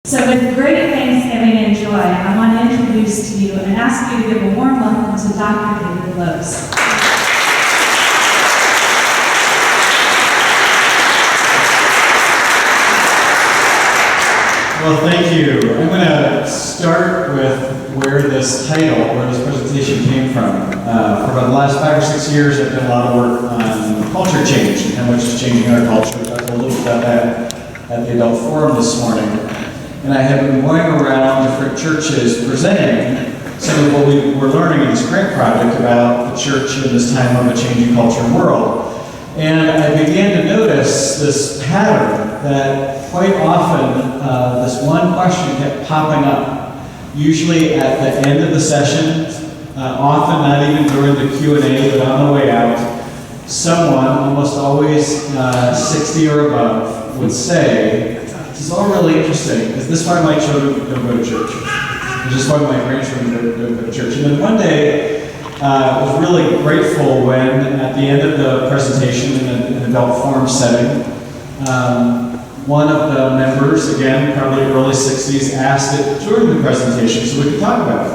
So with great thanksgiving and joy, I want to introduce to you and ask you to give a warm welcome to Dr. David Lose. Well, thank you. I'm going to start with where this presentation came from. For about the last 5 or 6 years, I've done a lot of work on culture change and how much is changing our culture. I talked a little bit about that at the Adult Forum this morning. And I have been going around different churches presenting some of what we were learning in this grant project about the church in this time of a changing culture and world. And I began to notice this pattern that quite often this one question kept popping up, usually at the end of the session, often not even during the Q&A, but on the way out. Someone, almost always 60 or above, would say, "This is all really interesting. Is this why my children don't go to church? Is this why my grandchildren don't go to church?" And then one day, I was really grateful when, at the end of the presentation in an adult forum setting, one of the members, again, probably early 60s, asked it during the presentation so we could talk about it.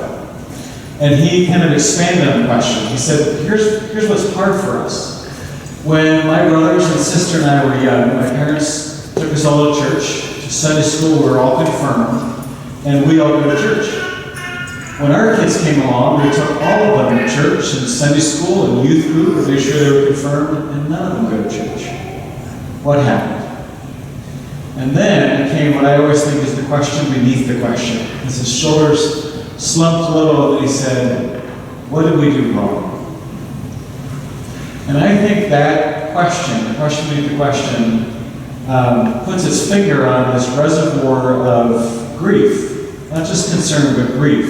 And he kind of expanded on the question. He said, here's what's hard for us. When my brothers and sister and I were young, my parents took us all to church, to Sunday school, we were all confirmed, and we all go to church. When our kids came along, we took all of them to church and Sunday school and youth group to make sure they were confirmed, and none of them go to church. What happened? And then came what I always think is the question beneath the question. As his shoulders slumped a little, and he said, "What did we do wrong?" And I think that question, the question beneath the question, puts its finger on this reservoir of grief, not just concern, but grief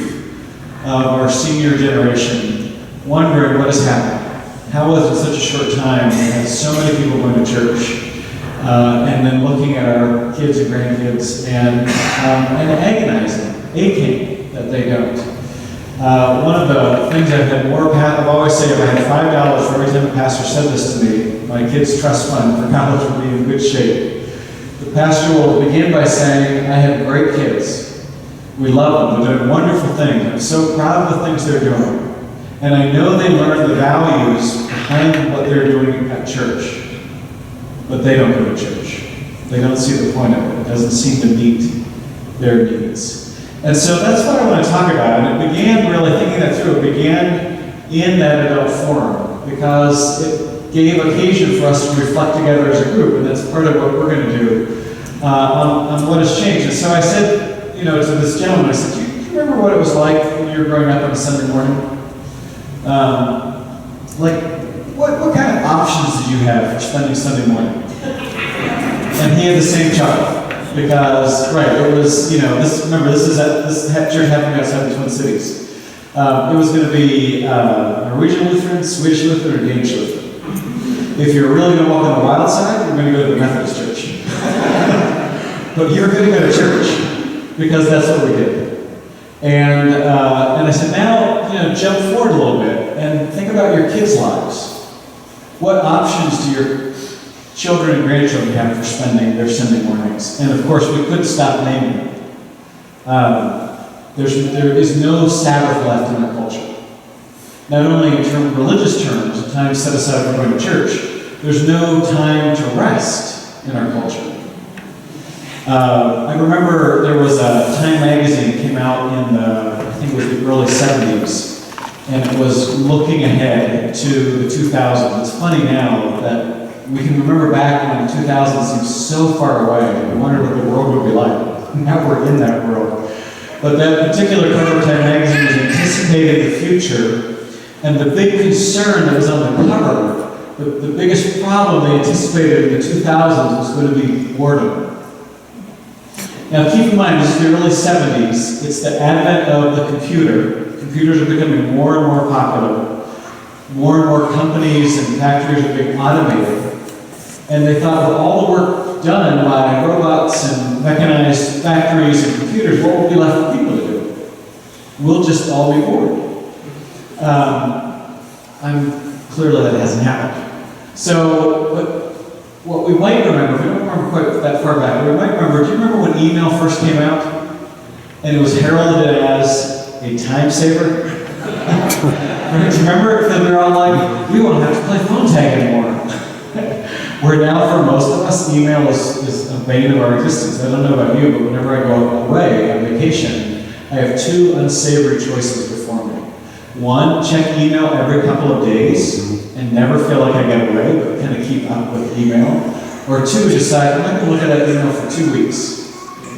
of our senior generation, wondering what has happened. How was it in such a short time we had so many people going to church, and then looking at our kids and grandkids and agonizing, aching that they don't. One of the things I've always said, if I had $5 for every time a pastor said this to me, my kids' trust fund for college would be in good shape. The pastor will begin by saying, "I have great kids. We love them. They're doing wonderful things. I'm so proud of the things they're doing. And I know they learn the values behind what they're doing at church. But they don't go to church. They don't see the point of it. It doesn't seem to meet their needs." And so that's what I want to talk about. And it began really thinking that through. It began in that adult forum because it gave occasion for us to reflect together as a group. And that's part of what we're going to do on what has changed. And so I said, to this gentleman, I said, do you remember what it was like when you were growing up on a Sunday morning? What kind of options did you have for spending Sunday morning? And he had the same chuckle. Because, it was, this church happening outside the Twin Cities. It was going to be Norwegian Lutheran, Swedish Lutheran, or Danish Lutheran. If you're really going to walk on the wild side, you're going to go to the Methodist church. But you're going to go to church, because that's what we did. And I said, now, jump forward a little bit, and think about your kids' lives. What options do your children and grandchildren have for spending their Sunday mornings? And of course, we couldn't stop naming them. There is no Sabbath left in our culture. Not only in religious terms, a time set aside for going to church, there's no time to rest in our culture. I remember there was a Time magazine that came out in I think it was the early 70s, and it was looking ahead to the 2000s. It's funny now that we can remember back when the 2000s seemed so far away. We wondered what the world would be like. Now we're in that world. But that particular cover of Time magazine was anticipating the future, and the big concern that was on the cover, the biggest problem they anticipated in the 2000s was going to be boredom. Now keep in mind, this is the early 70s. It's the advent of the computer. Computers are becoming more and more popular. More and more companies and factories are being automated. And they thought, with all the work done by robots and mechanized factories and computers, what will be left for people to do? We'll just all be bored. Clearly that hasn't happened. So, what we might remember, if we don't remember quite that far back, we might remember, do you remember when email first came out? And it was heralded as a time saver? Right? Remember that they're all like, we won't have to play phone tag anymore. Where now for most of us, email is a bane of our existence. I don't know about you, but whenever I go away on vacation, I have two unsavory choices before me. One, check email every couple of days and never feel like I get away, but kind of keep up with email. Or two, decide I'm not going to look at that email for 2 weeks,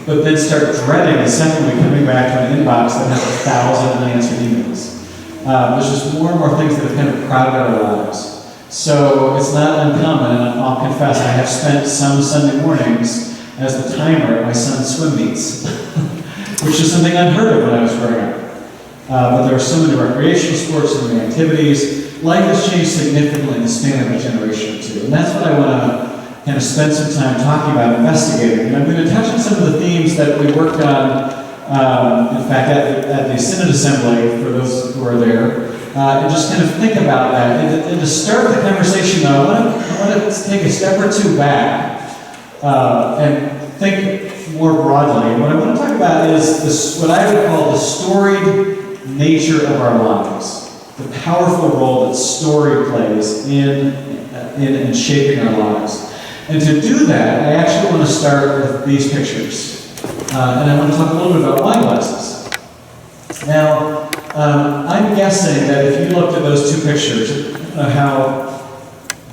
but then start dreading the second week coming back to an inbox that has 1,000 unanswered emails. There's just more and more things that have kind of crowded our lives. So it's not uncommon, and I'll confess, I have spent some Sunday mornings as the timer at my son's swim meets, which is something unheard of when I was growing up. But there are so many recreational sports, so many activities. Life has changed significantly in the span of a generation or two, and that's what I want to kind of spend some time talking about, investigating. And I'm going to touch on some of the themes that we worked on, in fact, at the Synod Assembly, for those who are there. And just kind of think about that. And to start the conversation, though, I want to take a step or two back and think more broadly. And what I want to talk about is this, what I would call the storied nature of our lives, the powerful role that story plays in shaping our lives. And to do that, I actually want to start with these pictures. And I want to talk a little bit about wine glasses. Now, I'm guessing that if you looked at those two pictures, I don't know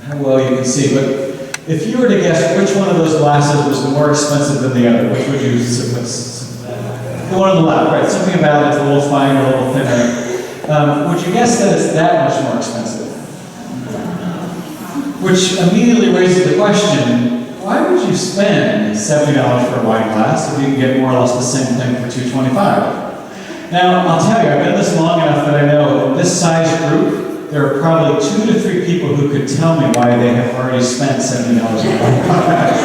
how well you can see, but if you were to guess which one of those glasses was more expensive than the other, which would you suppose? The one on the left, right? Something about it's a little finer, a little thinner. Would you guess that it's that much more expensive? Which immediately raises the question, why would you spend $70 for a wine glass if you can get more or less the same thing for $225? Now, I'll tell you, I've been this long enough that I know in this size group, there are probably 2 to 3 people who could tell me why they have already spent $70 on wine glass.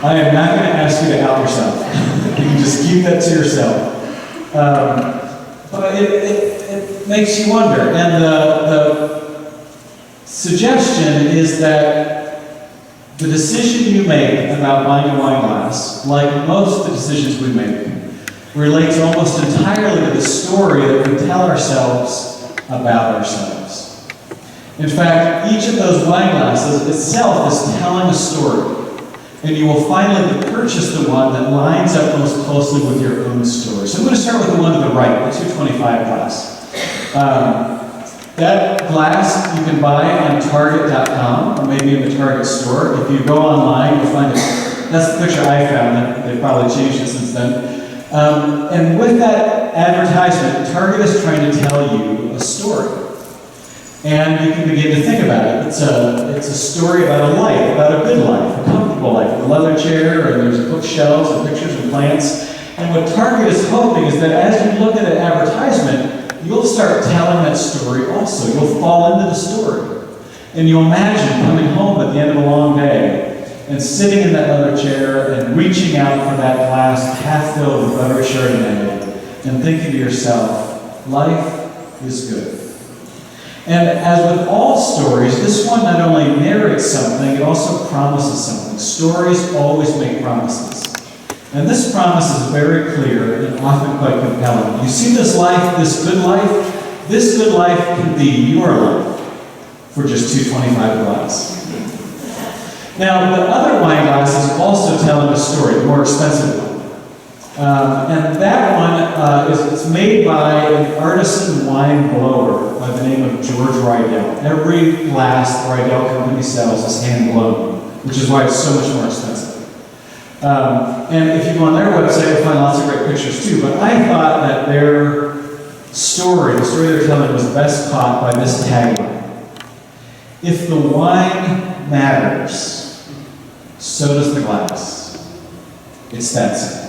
I am not going to ask you to out yourself. You can just keep that to yourself. But it makes you wonder. And the suggestion is that the decision you make about buying a wine glass, like most of the decisions we make, relates almost entirely to the story that we tell ourselves about ourselves. In fact, each of those wine glasses itself is telling a story, and you will finally purchase the one that lines up most closely with your own story. So I'm going to start with the one to the right, the 225 glass. That glass you can buy on Target.com or maybe in the Target store. If you go online, you'll find it. That's the picture I found. They've probably changed it since then. And with that advertisement, Target is trying to tell you a story. And you can begin to think about it. It's a story about a life, about a good life, a comfortable life, with a leather chair, and there's bookshelves and pictures and plants. And what Target is hoping is that as you look at an advertisement, you'll start telling that story also. You'll fall into the story. And you'll imagine coming home at the end of a long day and sitting in that leather chair and reaching out for that glass half filled with buttery Chardonnay and thinking to yourself, life is good. And as with all stories, this one not only narrates something, it also promises something. Stories always make promises. And this promise is very clear and often quite compelling. You see this life, this good life can be your life for just $2.25 a glass. Now, the other wine glass is also telling a story, the more expensive one. And that one is made by an artisan wine blower by the name of George Rydell. Every glass the Rydell company sells is hand blown, which is why it's so much more expensive. And if you go on their website, you'll find lots of great pictures too. But I thought that their story, the story they're telling, was best caught by this tagline: if the wine matters, so does the glass. It's that simple.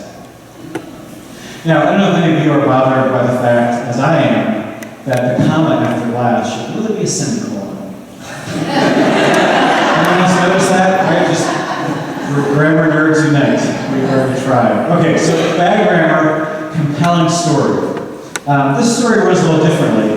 Now, I don't know if any of you are bothered by the fact, as I am, that the comma after glass should really be a semicolon. Anyone else notice that? I just, we're grammar nerds unite. We've already tried. Okay, so bad grammar, compelling story. This story runs a little differently.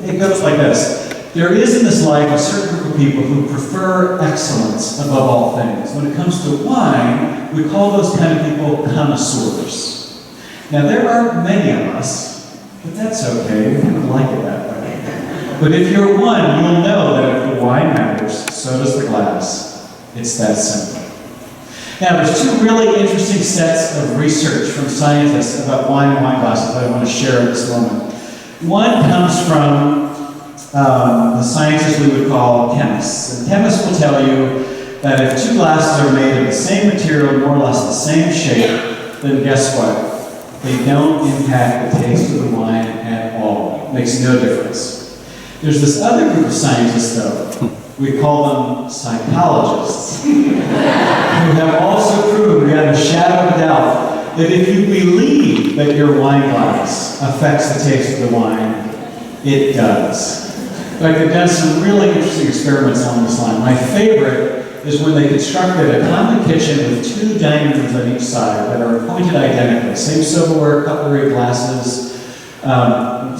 It goes like this. There is in the this life a certain group of people who prefer excellence above all things. When it comes to wine, we call those kind of people connoisseurs. Now, there aren't many of us, but that's okay. We don't like it that way. But if you're one, you'll know that if the wine matters, so does the glass. It's that simple. Now, there's two really interesting sets of research from scientists about wine and wine glasses that I want to share at this moment. One comes from the scientists we would call chemists. And chemists will tell you that if two glasses are made of the same material, more or less the same shape, then guess what? They don't impact the taste of the wine at all. It makes no difference. There's this other group of scientists, though. We call them psychologists, who have also proven, without a shadow of a doubt, that if you believe that your wine glass affects the taste of the wine, it does. In fact, they've done some really interesting experiments along this line. My favorite is when they constructed a common kitchen with two dining rooms on each side that are pointed identically. Same silverware, cutlery, glasses,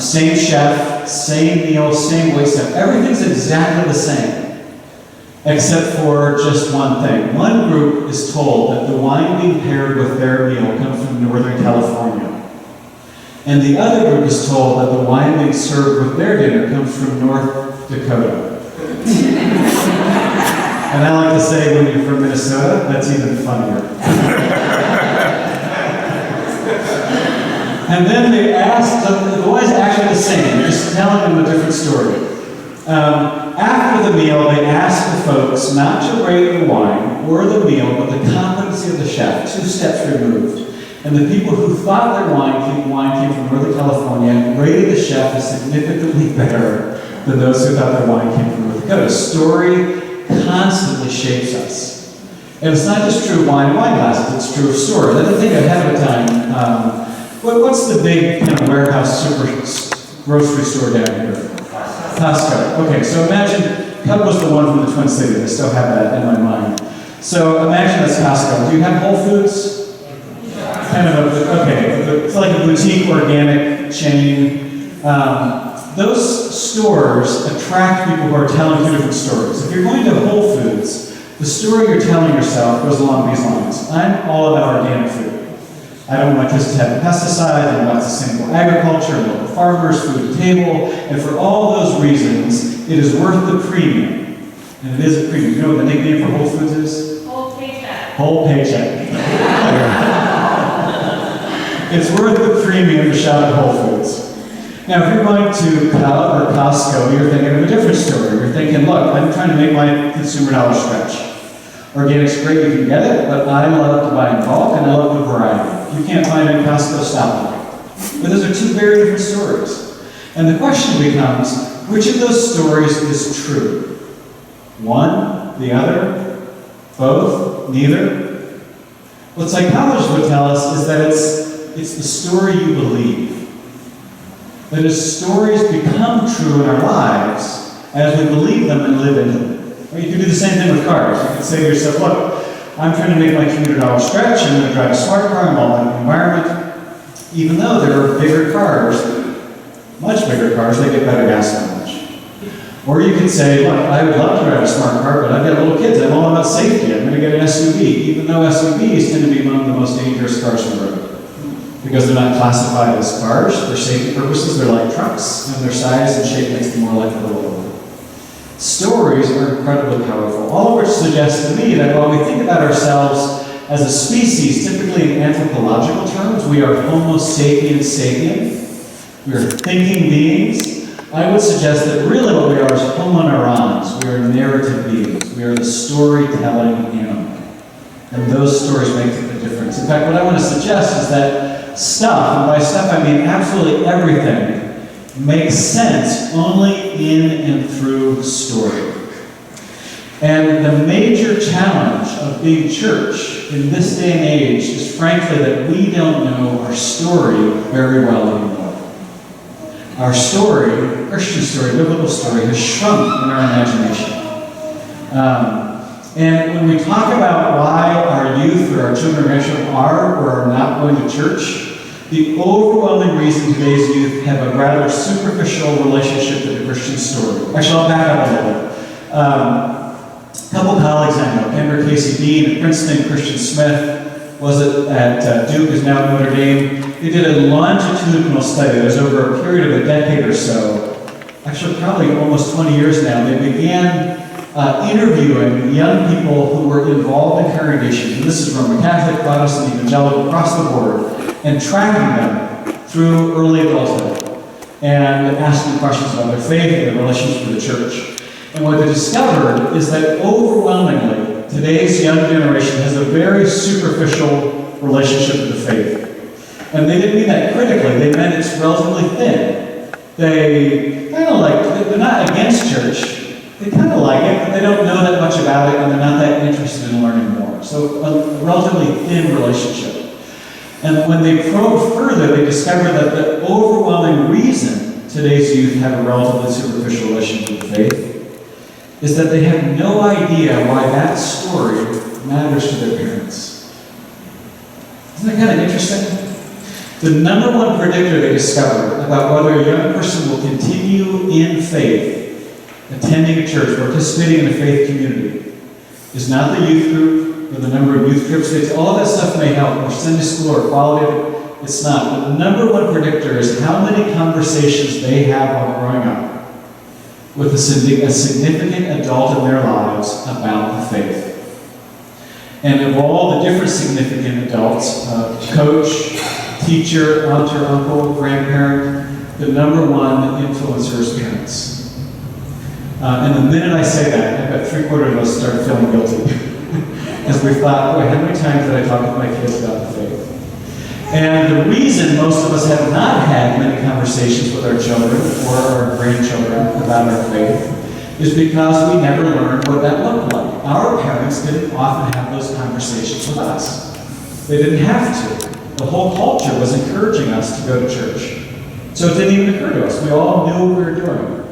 same chef, same meal, same waitstaff. Everything's exactly the same, except for just one thing. One group is told that the wine being paired with their meal comes from Northern California. And the other group is told that the wine being served with their dinner comes from North Dakota. And I like to say, when you're from Minnesota, that's even funnier. And then they asked, the wine's actually the same, they're just telling them a different story. After the meal, they asked the folks not to rate the wine or the meal, but the competency of the chef, 2 steps removed. And the people who thought their wine came from Northern California rated the chef as significantly better than those who thought their wine came from North Dakota. Story constantly shapes us. And it's not just true of wine and wine glasses, it's true of story. Let me think ahead of time. What's the big kind of warehouse super grocery store down here? Costco. Okay, so imagine, Cub was the one from the Twin Cities. I still have that in my mind. So imagine that's Costco. Do you have Whole Foods? Kind of it's like a boutique organic chain. Those stores attract people who are telling 2 different stories. If you're going to Whole Foods, the story you're telling yourself goes along these lines. I'm all about organic food. I don't want my kids to have pesticides, I'm about sustainable agriculture, local farmers, food to table, and for all those reasons, it is worth the premium. And it is a premium. You know what the nickname for Whole Foods is? Whole paycheck. Whole paycheck. It's worth the premium to shop at Whole Foods. Now, if you're going to Cub or Costco, you're thinking of a different story. You're thinking, look, I'm trying to make my consumer dollar stretch. Organic's great, you can get it, but I love to buy in bulk and I love the variety. If you can't find it in Costco, stop it. But those are 2 very different stories. And the question becomes, which of those stories is true? One, the other, both, neither? What psychologists would tell us is that it's the story you believe. That as stories become true in our lives, as we believe them and live into them. Or you can do the same thing with cars. You can say to yourself, look, I'm trying to make my commuter dollar stretch, I'm going to drive a smart car, I'm all about the environment. Even though there are bigger cars, much bigger cars, they get better gas mileage. Or you could say, look, I would love to drive a smart car, but I've got little kids, I'm all about safety, I'm going to get an SUV, even though SUVs tend to be among the most dangerous cars on the road. Because they're not classified as cars, for safety purposes, they're like trucks, and their size and shape makes them more likely to roll over. Stories are incredibly powerful, all of which suggests to me that while we think about ourselves as a species, typically in anthropological terms, we are Homo sapiens sapien, we are thinking beings, I would suggest that really what we are is Homo neurons, we are narrative beings, we are the storytelling animal. And those stories make the difference. In fact, what I want to suggest is that stuff, and by stuff I mean absolutely everything, makes sense only in and through story. And the major challenge of being church in this day and age is frankly that we don't know our story very well anymore. Our story, Christian story, biblical story, has shrunk in our imagination. And when we talk about why our youth or our children are or are not going to church, The overwhelming reason today's youth have a rather superficial relationship to the Christian story. Actually, I'll back up a little bit. A couple colleagues I know, Kendra Casey Dean at Princeton, Christian Smith, was at Duke, is now at Notre Dame. They did a longitudinal study. It was over a period of a decade or so. Actually, probably almost 20 years now. They began interviewing young people who were involved in congregations. And this is Roman Catholic, Protestant, Evangelical, across the board, and tracking them through early adulthood and asking questions about their faith and their relationship with the church. And what they discovered is that overwhelmingly, today's young generation has a very superficial relationship with the faith. And they didn't mean that critically, they meant it's relatively thin. They kind of like, they're not against church, they kind of like it, but they don't know that much about it, and they're not that interested in learning more. So a relatively thin relationship. And when they probed further, they discovered that the overwhelming reason today's youth have a relatively superficial relationship with faith is that they have no idea why that story matters to their parents. Isn't that kind of interesting? The number one predictor they discovered about whether a young person will continue in faith, attending a church, participating in a faith community, is not the youth group or the number of youth trips. All that stuff may help, or Sunday school or quality of it. It's not. But the number one predictor is how many conversations they have while growing up with a significant adult in their lives about the faith. And of all the different significant adults, coach, teacher, aunt or uncle, grandparent, the number one influencer is parents. And the minute I say that, I bet 3/4 of us start feeling guilty. As we thought, boy, how many times did I talk with my kids about the faith? And the reason most of us have not had many conversations with our children or our grandchildren about our faith is because we never learned what that looked like. Our parents didn't often have those conversations with us. They didn't have to. The whole culture was encouraging us to go to church. So it didn't even occur to us. We all knew what we were doing.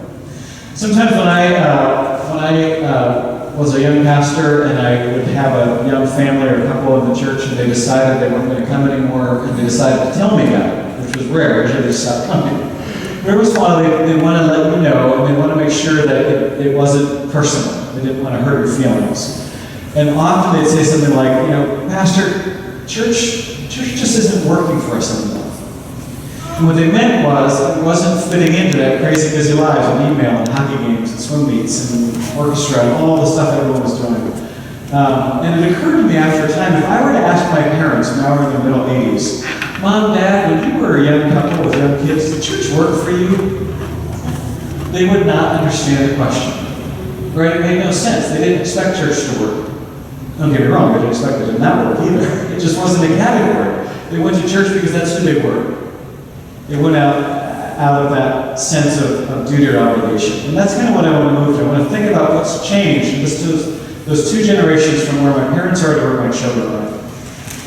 Sometimes when I was a young pastor and I would have a young family or a couple in the church and they decided they weren't going to come anymore and they decided to tell me about it, which was rare, usually they stopped coming. Every once in a while they want to let you know and they want to make sure that it wasn't personal. They didn't want to hurt your feelings. And often they'd say something like, Pastor, church just isn't working for us anymore. And what they meant was it wasn't fitting into that crazy busy lives of email and hockey games and swim meets and orchestra and all the stuff everyone was doing. And it occurred to me after a time, if I were to ask my parents when I were in their middle 80s, Mom, Dad, when you were a young couple with young kids, did church work for you? They would not understand the question. Right? It made no sense. They didn't expect church to work. Don't get me wrong, they didn't expect it to not work either. It just wasn't a category. They went to church because that's who they were. They went out of that sense of duty or obligation. And that's kind of what I want to move to. I want to think about what's changed in those two generations from where my parents are to where my children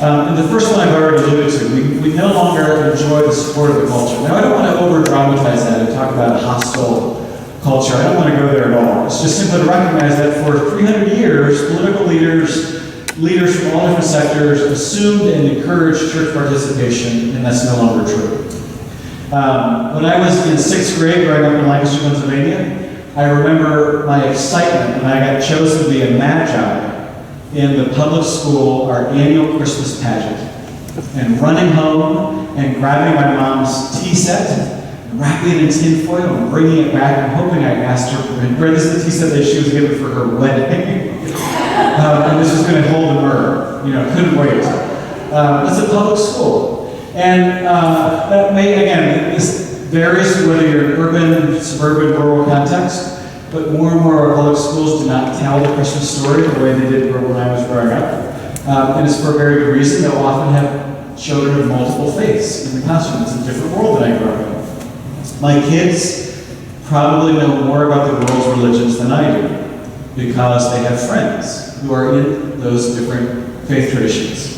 are. And the first one I've already alluded to, we no longer enjoy the support of the culture. Now, I don't want to over-dramatize that and talk about a hostile culture. I don't want to go there at all. It's just simply to recognize that for 300 years, political leaders from all different sectors assumed and encouraged church participation, and that's no longer true. When I was in 6th grade growing up in Lancaster, Pennsylvania, I remember my excitement when I got chosen to be a magi in the public school, our annual Christmas pageant, and running home and grabbing my mom's tea set, and wrapping it in tin foil and bringing it back and hoping I asked her for it. This is the tea set that she was given for her wedding. And this was going to hold the myrrh. Couldn't wait. It's a public school. And that may, again, this varies whether you're in urban, suburban, rural context, but more and more our public schools do not tell the Christmas story the way they did when I was growing up. And it's for a very good reason. They'll often have children of multiple faiths in the classroom. It's a different world than I grew up in. My kids probably know more about the world's religions than I do because they have friends who are in those different faith traditions.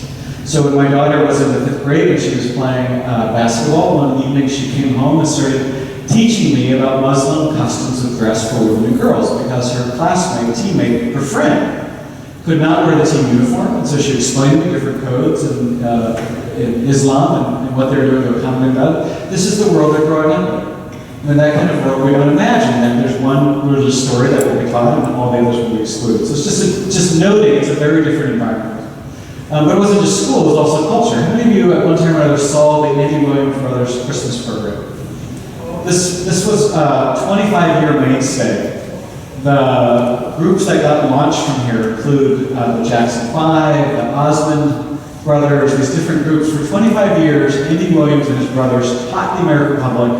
So when my daughter was in the 5th grade and she was playing basketball, one evening she came home and started teaching me about Muslim customs of dress for women and girls because her classmate, teammate, her friend, could not wear the team uniform, and so she explained to me different codes and in Islam and what they're doing to accommodate that. This is the world they're growing up in. And in that kind of world, we don't imagine that there's one religious story that will be taught and all the others will be excluded. So it's just noting it's a very different environment. But it wasn't just school, it was also culture. How many of you at one time or another saw the Andy Williams Brothers Christmas program? This was a 25-year mainstay. The groups that got launched from here include the Jackson Five, the Osmond Brothers, these different groups. For 25 years, Andy Williams and his brothers taught the American public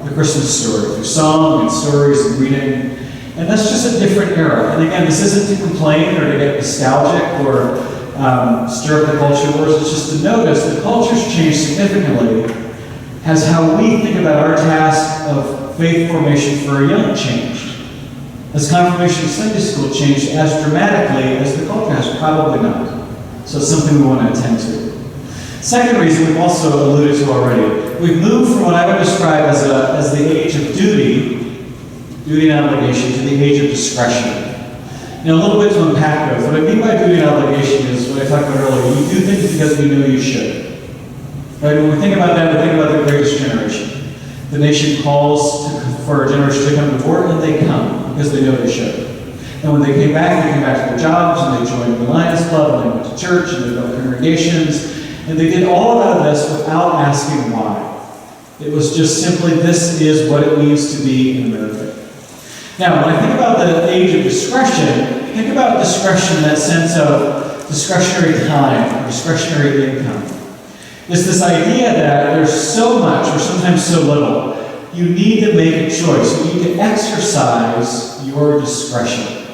the Christmas story through song and stories and reading. And that's just a different era. And again, this isn't to complain or to get nostalgic or stir up the culture wars. It's just to notice the culture's changed significantly as how we think about our task of faith formation for a young changed. As confirmation Sunday school changed as dramatically as the culture has, probably not. So it's something we want to attend to. Second reason we've also alluded to already. We've moved from what I would describe as the age of duty and obligation, to the age of discretion. Now, a little bit to unpack those. What I mean by duty and obligation is what I talked about earlier. You do things because you know you should. Right? When we think about that, we think about the greatest generation. The nation calls for a generation to come to war, and they come because they know they should. And when they came back to their jobs, and they joined the Lions Club, and they went to church, and they built congregations, and they did all of this without asking why. It was just simply, this is what it means to be in America. Now, when I think about the age of discretion, think about discretion in that sense of discretionary time or discretionary income. It's this idea that there's so much, or sometimes so little, you need to make a choice. You need to exercise your discretion.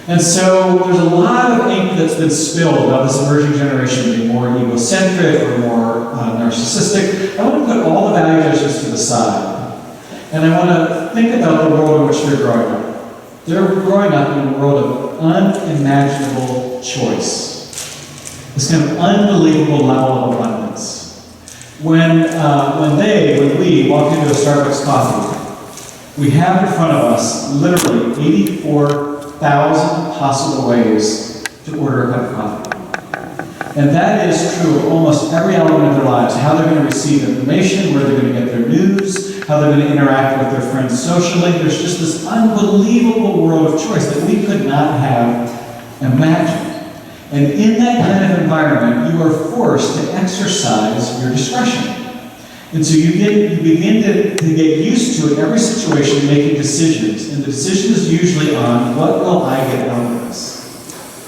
And so there's a lot of ink that's been spilled about this emerging generation being more egocentric or more narcissistic. I want to put all the value judgments to the side. And I want to think about the world in which they're growing up. They're growing up in a world of unimaginable choice. This kind of unbelievable level of abundance. When we walk into a Starbucks coffee, we have in front of us literally 84,000 possible ways to order a cup of coffee. And that is true of almost every element of their lives. How they're going to receive information, where they're going to get their news, how they're going to interact with their friends socially. There's just this unbelievable world of choice that we could not have imagined. And in that kind of environment, you are forced to exercise your discretion. And so you begin to get used to, in every situation, making decisions. And the decision is usually on, what will I get out of this?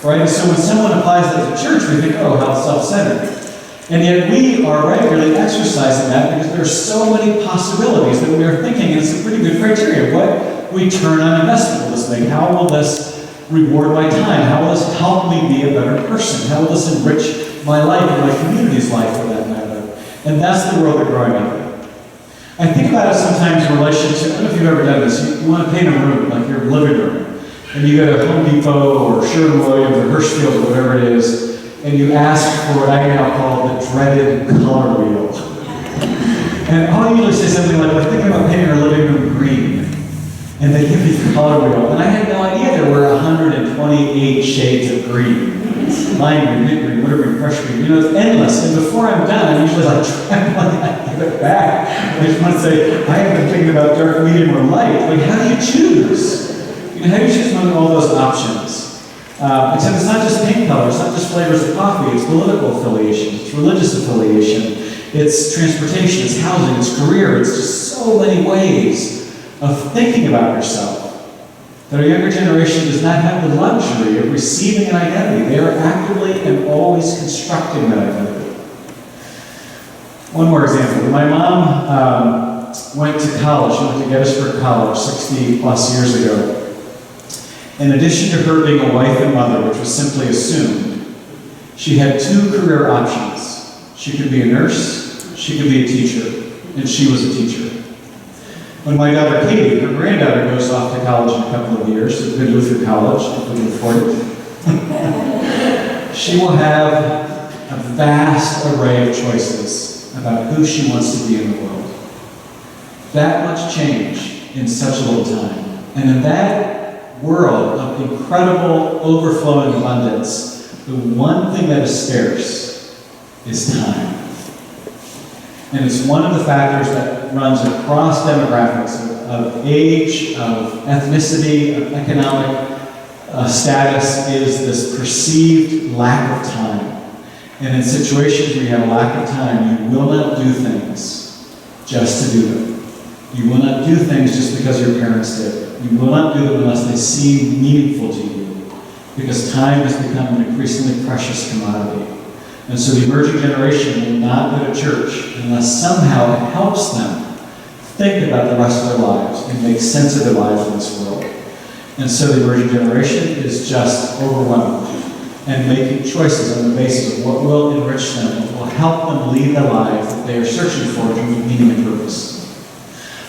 Right? And so when someone applies that to church, we think, oh, how self-centered. And yet we are regularly exercising that because there are so many possibilities that we are thinking, and it's a pretty good criteria. What return on investment will this make? How will this reward my time? How will this help me be a better person? How will this enrich my life and my community's life for that matter? And that's the world they're growing up in. I think about it sometimes in relation to, I don't know if you've ever done this, you want to paint a room, like your living room, and you go to Home Depot or Sherwin-Williams or Hirschfield or whatever it is, and you ask for what I now call the dreaded color wheel. And I'll usually say something like, we're thinking about painting our living room green. And they give me the color wheel. And I had no idea there were 128 shades of green. Lime green, mint green, wintergreen, fresh green. You know, it's endless. And before I'm done, I'm usually like, I give it back. I just want to say, I have been thinking about dark, medium, or light. Like, how do you choose? You know, how do you choose among all those options? Except it's not just paint color, it's not just flavors of coffee, it's political affiliation, it's religious affiliation, it's transportation, it's housing, it's career, it's just so many ways of thinking about yourself that our younger generation does not have the luxury of receiving an identity. They are actively and always constructing that identity. One more example. When my mom went to college, she went to Gettysburg College 60 plus years ago. In addition to her being a wife and mother, which was simply assumed, she had two career options. She could be a nurse, she could be a teacher, and she was a teacher. When my daughter Katie, her granddaughter, goes off to college in a couple of years, to good Lutheran college, if we can afford it, she will have a vast array of choices about who she wants to be in the world. That much change in such a little time. And in that world of incredible overflowing abundance, the one thing that is scarce is time. And it's one of the factors that runs across demographics of age, of ethnicity, of economic status, is this perceived lack of time. And in situations where you have a lack of time, you will not do things just to do them. You will not do things just because your parents did. You will not do them unless they seem meaningful to you, because time has become an increasingly precious commodity. And so the emerging generation will not go to church unless somehow it helps them think about the rest of their lives and make sense of their lives in this world. And so the emerging generation is just overwhelmed and making choices on the basis of what will enrich them, what will help them lead the life that they are searching for in terms of meaning and purpose.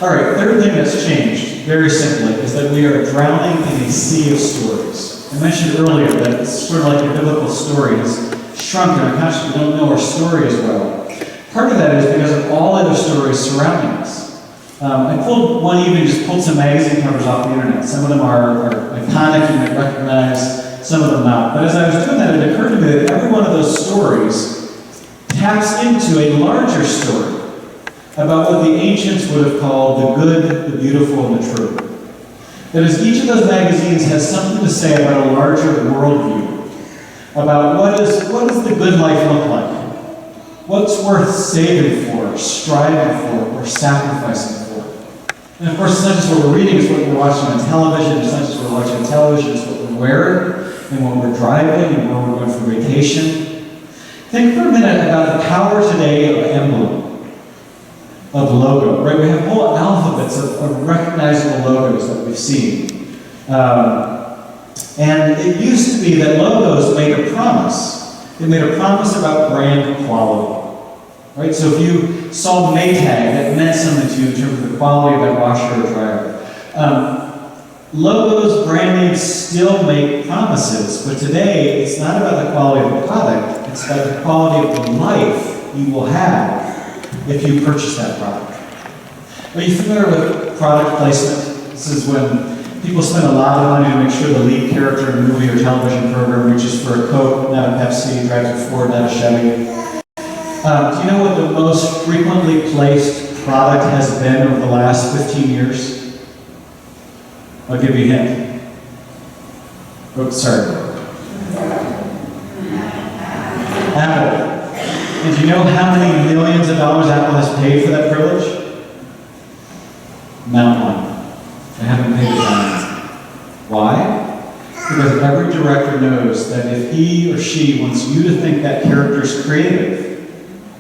All right, third thing that's changed, very simply, is that we are drowning in a sea of stories. I mentioned earlier that it's sort of like a biblical story has shrunk in our conscience. We don't know our story as well. Part of that is because of all other stories surrounding us. I just pulled some magazine covers off the internet. Some of them are iconic, you might recognize, some of them not. But as I was doing that, it occurred to me that every one of those stories taps into a larger story about what the ancients would have called the good, the beautiful, and the true. That is, each of those magazines has something to say about a larger worldview, about what does the good life look like? What's worth saving for, striving for, or sacrificing for? And of course, it's not just what we're reading, it's what we're watching on television. It's not just what we're watching on television, it's what we're wearing, and what we're driving, and where we're going for vacation. Think for a minute about the power today of emblem, of logo, right? We have whole alphabets of recognizable logos that we've seen. And it used to be that logos made a promise. They made a promise about brand quality. Right? So if you saw Maytag, that meant something to you in terms of the quality of that washer or dryer. Logos, brand names still make promises, but today it's not about the quality of the product, it's about the quality of the life you will have if you purchase that product. Are you familiar with product placement? This is when people spend a lot of money to make sure the lead character in a movie or television program reaches for a Coke, not a Pepsi, drives a Ford, not a Chevy. Do you know what the most frequently placed product has been over the last 15 years? I'll give you a hint. Oh, sorry. Apple. And do you know how many millions of dollars Apple has paid for that privilege? Not one. They haven't paid a dime. Why? Because every director knows that if he or she wants you to think that character is creative,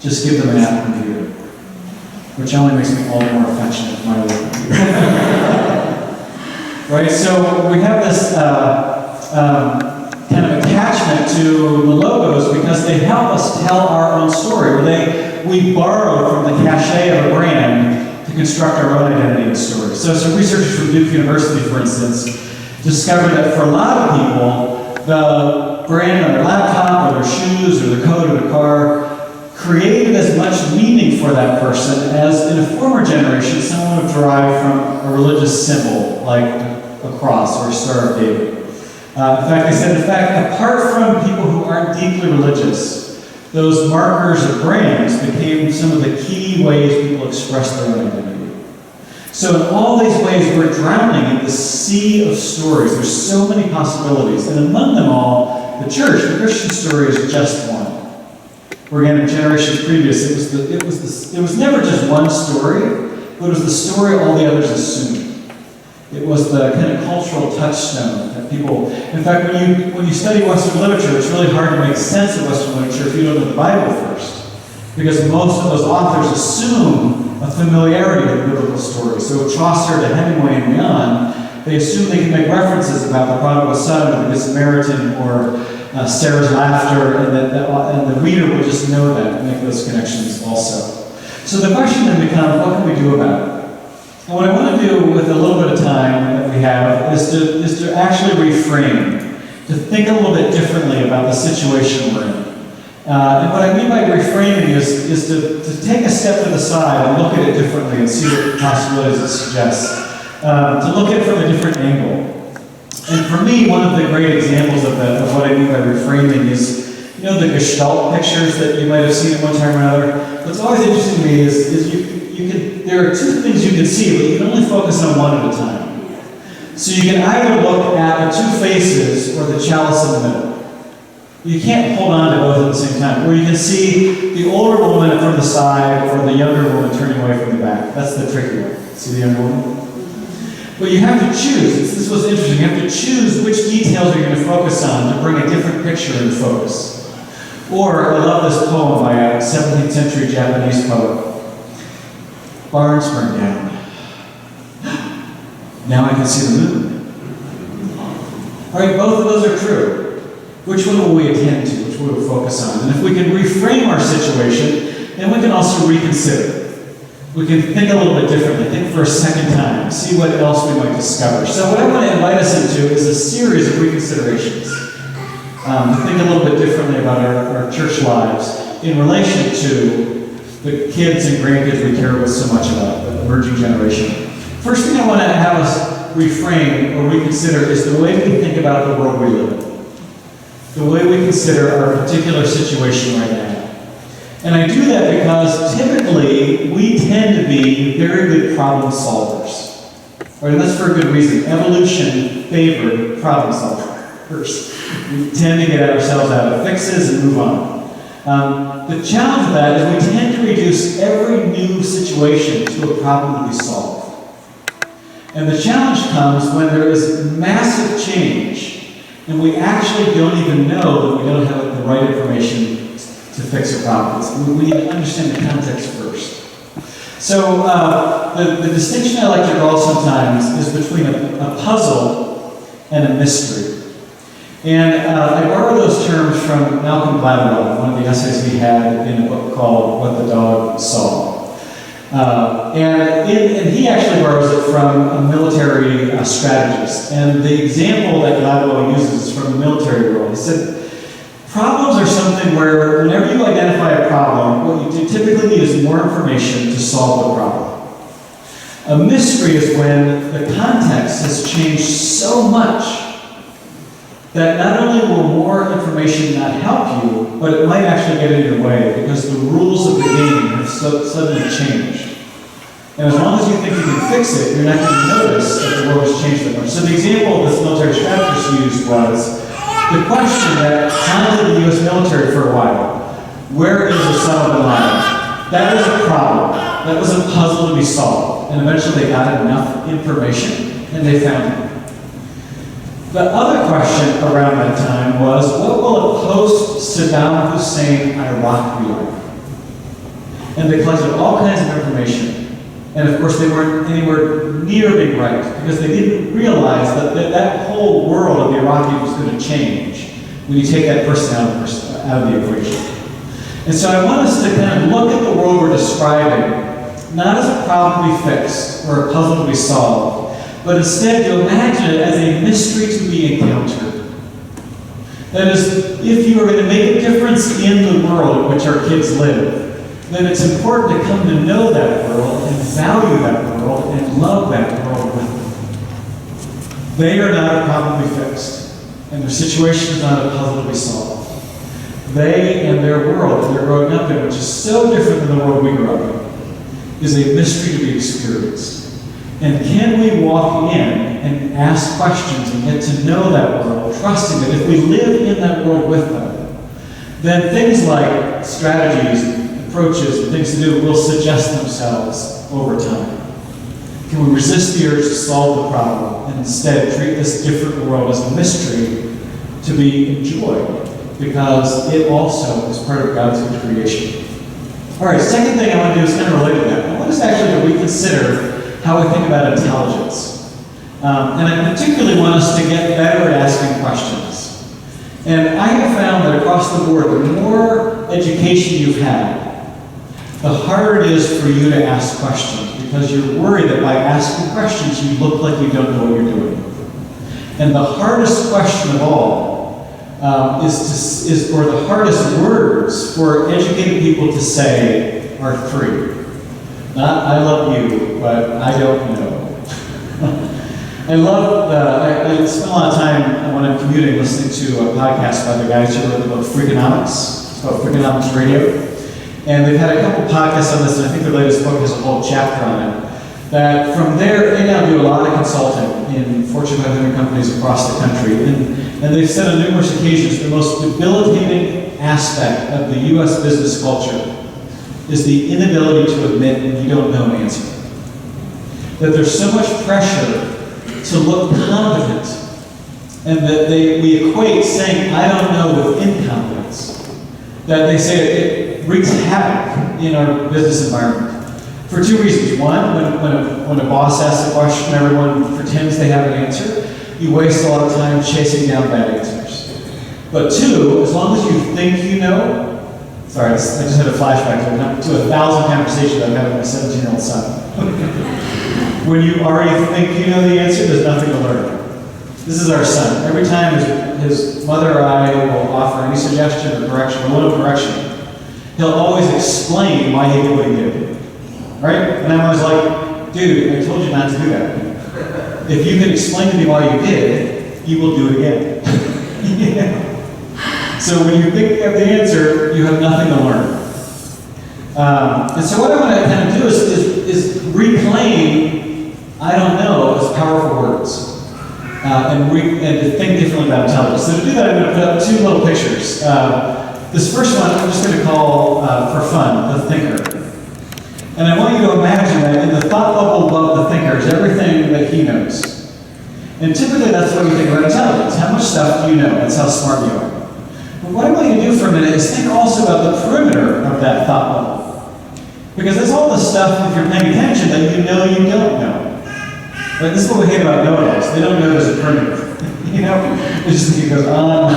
just give them an Apple computer, which only makes me all the more affectionate to my little computer. Right? So we have this kind of attachment to the logos because they help us tell our own story. Or we borrow from the cachet of a brand to construct our own identity and story. So some researchers from Duke University, for instance, discovered that for a lot of people, the brand on their laptop or their shoes or their coat or their car created as much meaning for that person as in a former generation someone would derive from a religious symbol like a cross or a Star of David. In fact, they said, apart from people who aren't deeply religious, those markers or brands became some of the key ways people express their own identity. So in all these ways, we're drowning in this sea of stories. There's so many possibilities, and among them all, the church, the Christian story, is just one. Where again, in generations previous, it was never just one story, but it was the story all the others assumed. It was the kind of cultural touchstone that people. In fact, when you study Western literature, it's really hard to make sense of Western literature if you don't know the Bible first, because most of those authors assume a familiarity with biblical stories. So Chaucer to Hemingway and beyond, they assume they can make references about the prodigal son or the Good Samaritan or Sarah's laughter, and the reader will just know that and make those connections also. So the question then becomes, what can we do about it? And what I want to do with a little bit of time that we have is to actually reframe, to think a little bit differently about the situation we're in. And what I mean by reframing is to take a step to the side and look at it differently and see what possibilities it suggests. To look at it from a different angle. And for me, one of the great examples of what I mean by reframing is You know, the Gestalt pictures that you might have seen at one time or another? What's always interesting to me is there are two things you can see, but you can only focus on one at a time. So you can either look at the two faces or the chalice in the middle. You can't hold on to both at the same time. Or you can see the older woman from the side or the younger woman turning away from the back. That's the tricky one. See the younger woman? But you have to choose. This was interesting. You have to choose which details you're going to focus on to bring a different picture into focus. Or, I love this poem by a 17th century Japanese poet. Barns burned down. Now I can see the moon. All right, both of those are true. Which one will we attend to? Which will we focus on? And if we can reframe our situation, then we can also reconsider. We can think a little bit differently, think for a second time, see what else we might discover. So what I want to invite us into is a series of reconsiderations. To think a little bit differently about our church lives in relation to the kids and grandkids we care with so much about, the emerging generation. First thing I want to have us reframe or reconsider is the way we think about the world we live in. The way we consider our particular situation right now. And I do that because typically we tend to be very good problem solvers. Right? And that's for a good reason. Evolution favored problem solvers. We tend to get ourselves out of fixes and move on. The challenge of that is we tend to reduce every new situation to a problem to be solved. And the challenge comes when there is massive change and we actually don't even know that we don't have the right information to fix a problem. We need to understand the context first. So the distinction I like to draw sometimes is between a puzzle and a mystery. And I borrow those terms from Malcolm Gladwell, one of the essays he had in a book called What the Dog Saw. And he actually borrows it from a military strategist. And the example that Gladwell uses is from the military world. He said, problems are something where whenever you identify a problem, what you typically need is more information to solve the problem. A mystery is when the context has changed so much that not only will more information not help you, but it might actually get in your way because the rules of the game have suddenly changed. And as long as you think you can fix it, you're not going to notice that the world has changed that much. So the example this military strategist used was the question that haunted the U.S. military for a while: where is Osama bin Laden? That was a problem. That was a puzzle to be solved. And eventually they got enough information and they found him. The other question around that time was, what will a post-Saddam Hussein Iraq be like? And they collected all kinds of information. And of course they weren't anywhere near being right because they didn't realize that whole world of the Iraqis was going to change when you take that person out of the equation. And so I want us to kind of look at the world we're describing, not as a problem to be fixed or a puzzle to be solved, but instead to imagine it as a mystery to be encountered. That is, if you are going to make a difference in the world in which our kids live, then it's important to come to know that world and value that world and love that world with them. They are not a problem to be fixed, and their situation is not a puzzle to be solved. They and their world that they're growing up in, which is so different than the world we grew up in, is a mystery to be experienced. And can we walk in and ask questions and get to know that world, trusting that if we live in that world with them, then things like strategies, approaches, and things to do will suggest themselves over time. Can we resist the urge to solve the problem and instead treat this different world as a mystery to be enjoyed because it also is part of God's good creation? All right, second thing I want to do is kind of relate to that. I want us actually to reconsider how we think about intelligence. And I particularly want us to get better at asking questions. And I have found that across the board, the more education you've had, the harder it is for you to ask questions because you're worried that by asking questions, you look like you don't know what you're doing. And the hardest question of all or the hardest words for educated people to say are three. Not, I love you, but I don't know. I spend a lot of time when I'm commuting listening to a podcast by the guys who wrote the book Freakonomics. It's called Freakonomics Radio. And they've had a couple podcasts on this, and I think their latest book has a whole chapter on it. That from there, they now do a lot of consulting in Fortune 500 companies across the country. And they've said on numerous occasions the most debilitating aspect of the U.S. business culture is the inability to admit you don't know an answer. That there's so much pressure to look competent, and that we equate saying I don't know with incompetence. That they say it wreaks havoc in our business environment. For two reasons. One, when a boss asks a question, everyone pretends they have an answer. You waste a lot of time chasing down bad answers. But two, as long as you think you know, sorry, I just had a flashback to 1,000 conversations I've had with my 17-year-old son. When you already think you know the answer, there's nothing to learn. This is our son. Every time his mother or I will offer any suggestion or correction, a little correction, he'll always explain why he did what he did. Right? And I'm always like, dude, I told you not to do that. If you can explain to me why you did, you will do it again. Yeah. So when you think you have the answer, you have nothing to learn. And so what I want to kind of do is reclaim I don't know as powerful words. And to think differently about intelligence. So to do that, I'm going to put up two little pictures. This first one I'm just going to call, for fun, the thinker. And I want you to imagine that in the thought bubble above the thinker is everything that he knows. And typically that's what you think about intelligence. How much stuff do you know? That's how smart you are. But what I want you to do for a minute is think also about the perimeter of that thought bubble. Because that's all the stuff, if you're paying attention, that you know you don't know. Right? This is what we hate about know-it-alls. They don't know there's a perimeter. You know? It just it goes on.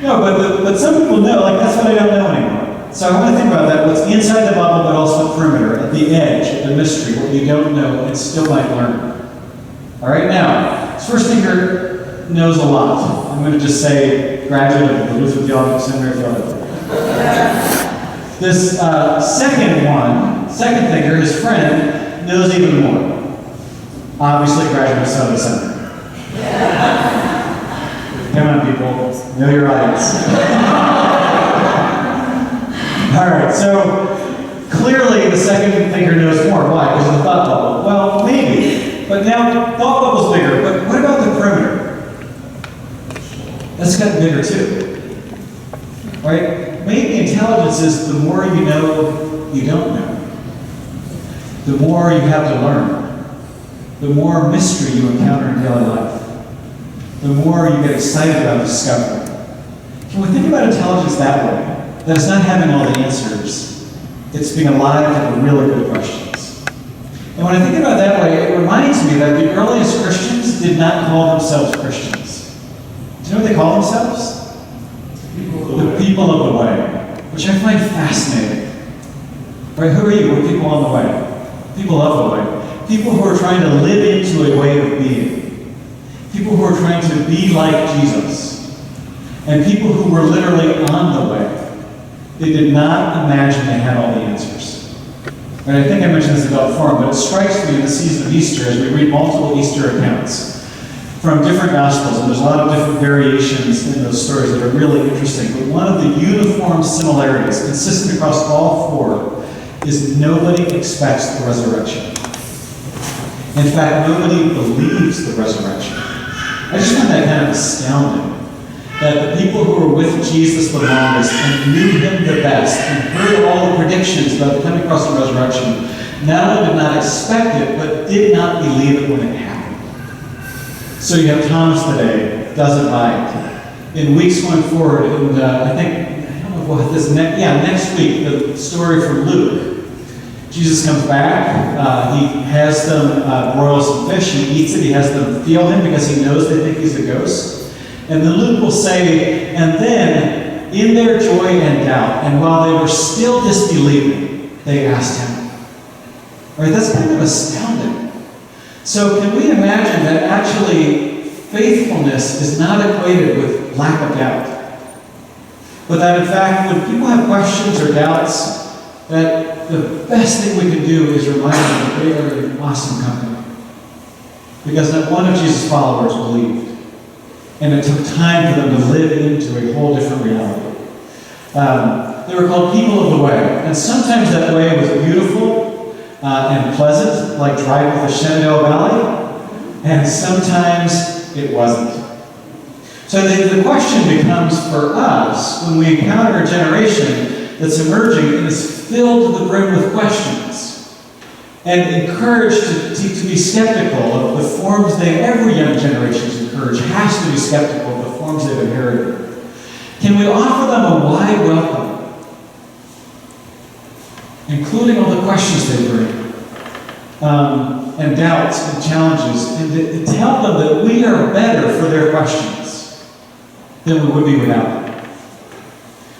No, but some people know, like, that's what I don't know anymore. So I want to think about that, what's inside the bubble, but also the perimeter, at the edge, the mystery, what you don't know and still might learn. All right, now, this first thinker knows a lot. I'm going to just say graduate of the Lutheran Theological Seminary, Philadelphia. This second thinker, his friend, knows even more. Obviously, graduate of the Seminary. Come on, people, know your audience. All right, so clearly the second thinker knows more. Why? Because of the thought bubble. Well, maybe. But now, thought bubble's bigger. But what about the perimeter? That's gotten bigger too. Right? Maybe intelligence is the more you know you don't know. The more you have to learn. The more mystery you encounter in daily life. The more you get excited about discovery. Can we think about intelligence that way? That it's not having all the answers, it's being alive to the really good questions. And when I think about it that way, it reminds me that the earliest Christians did not call themselves Christians. Do you know what they call themselves? The people of the way, which I find fascinating. Right? Who are you? We're people on the way. People of the way. People who are trying to live into a way of being. People who are trying to be like Jesus. And people who were literally on the way. They did not imagine they had all the answers. And I think I mentioned this about forum, but it strikes me in the season of Easter as we read multiple Easter accounts from different Gospels, and there's a lot of different variations in those stories that are really interesting. But one of the uniform similarities, consistent across all four, is nobody expects the resurrection. In fact, nobody believes the resurrection. I just find that kind of astounding. That the people who were with Jesus the longest and knew him the best and heard all the predictions about the coming across the resurrection not only did not expect it, but did not believe it when it happened. So you have Thomas today, doesn't buy it. In weeks going forward, and I don't know what this next week, the story from Luke. Jesus comes back, he has them broil some fish, he eats it, he has them feel him because he knows they think he's a ghost. And then Luke will say, and then, in their joy and doubt, and while they were still disbelieving, they asked him. Right? That's kind of astounding. So can we imagine that actually faithfulness is not equated with lack of doubt? But that in fact, when people have questions or doubts, that the best thing we can do is remind them that they are in awesome company. because not one of Jesus' followers believed. And it took time for them to live into a whole different reality. They were called people of the way. And sometimes that way was beautiful and pleasant, like driving the Shenandoah Valley. And sometimes it wasn't. So the question becomes for us, when we encounter a generation that's emerging and is filled to the brim with questions, and encouraged to be skeptical of the forms every young generation is encouraged, has to be skeptical of the forms they've inherited. Can we offer them a wide welcome, including all the questions they bring, and doubts and challenges, and to tell them that we are better for their questions than we would be without them?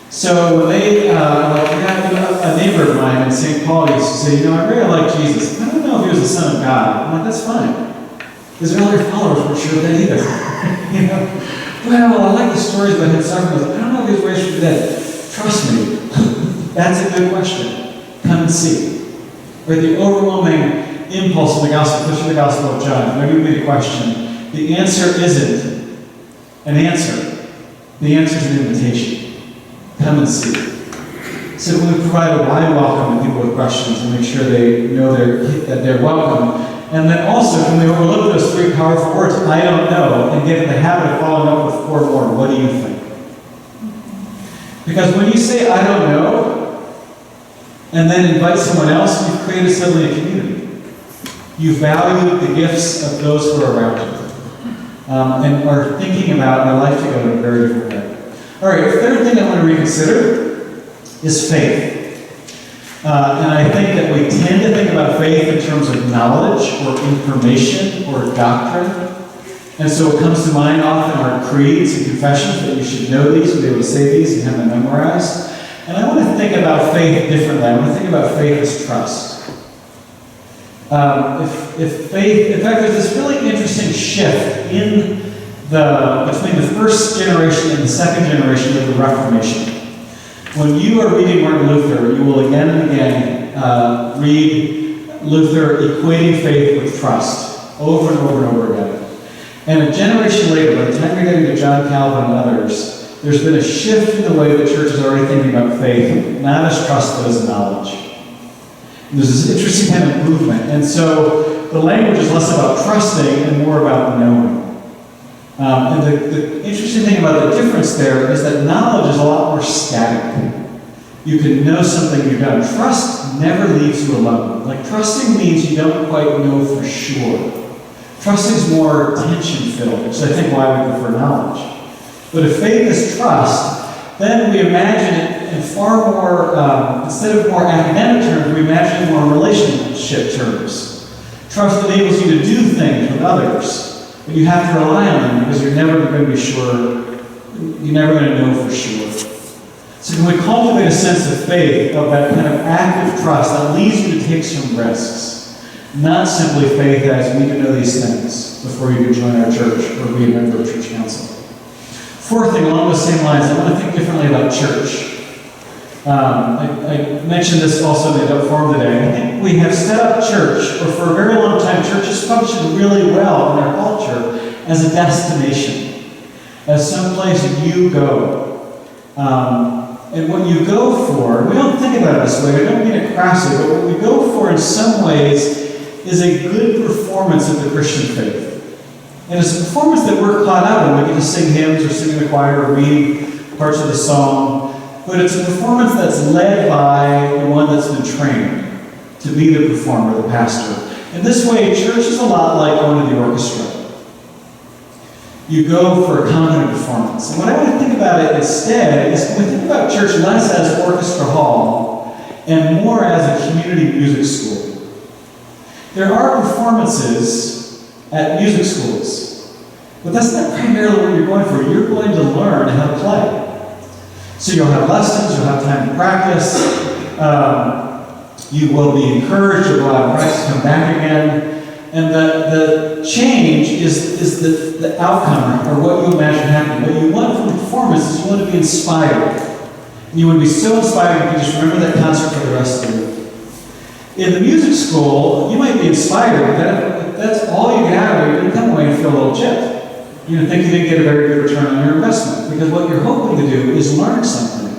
So when they, a neighbor of mine in St. Paul used to say, I really like Jesus. I don't know if he was the Son of God. I'm like, that's fine. His earlier followers weren't sure of that either. Well, I like the stories about him suffering. I don't know if he was raised from the dead. Trust me, that's a good question. Come and see. Or the overwhelming impulse of the gospel, especially the Gospel of John. Whenever you make a question, the answer isn't an answer. The answer is an invitation. Come and see. So we provide a wide welcome to people with questions and make sure they know that they're welcome. And then also, can we overlook those three powerful words, I don't know, and get in the habit of following up with four more, what do you think? Because when you say, I don't know, and then invite someone else, you've created suddenly a community. You value the gifts of those who are around you. And are thinking about their life together in a very different way. All right, the third thing I want to reconsider is faith. And I think that we tend to think about faith in terms of knowledge or information or doctrine. And so it comes to mind often are creeds and confessions that you should know these, be able to say these and have them memorized. And I want to think about faith differently. I want to think about faith as trust. If faith, in fact, there's this really interesting shift between the first generation and the second generation of the Reformation. When you are reading Martin Luther, you will again and again read Luther equating faith with trust over and over and over again. And a generation later, by the time you're getting to John Calvin and others, there's been a shift in the way the church is already thinking about faith, not as trust, but as knowledge. And there's this interesting kind of movement. And so the language is less about trusting and more about knowing. And the interesting thing about the difference there is that knowledge is a lot more static. You can know something you've done. Trust never leaves you alone. Like, trusting means you don't quite know for sure. Trusting is more tension-filled, which is, I think, why we prefer knowledge. But if faith is trust, then we imagine it in far more, instead of more academic terms, we imagine it more in relationship terms. Trust enables you to do things with others. But you have to rely on them because you're never going to be sure, you're never going to know for sure. So can we cultivate a sense of faith, of that kind of active trust that leads you to take some risks? Not simply faith as we need to know these things before you can join our church or be a member of church council. Fourth thing, along those same lines, I want to think differently about church. I mentioned this also in the adult forum today. I think we have set up church, or for a very long time, churches functioned really well in our culture as a destination, as some place you go. And what you go for, we don't think about it this way, I don't mean it crassly, but what we go for in some ways is a good performance of the Christian faith. And it's a performance that we're caught up in. We get to sing hymns or sing in the choir or read parts of the psalm. But it's a performance that's led by the one that's been trained to be the performer, the pastor. In this way, church is a lot like going to the orchestra. You go for a competent performance. And what I want to think about it instead is when we think about church less as orchestra hall and more as a community music school. There are performances at music schools, but that's not primarily what you're going for. You're going to learn how to play. So you'll have lessons, you'll have time to practice, you will be encouraged, you'll go out and practice, come back again, and the change is the outcome, or what you imagine happening. What you want from the performance is you want to be inspired. And you want to be so inspired you can just remember that concert for the rest of the week. In the music school, you might be inspired, but if that's all you get out of it, you're going to come away and feel a little chipped. You're going to think you didn't get a very good return on your investment, because what you're hoping to do is learn something,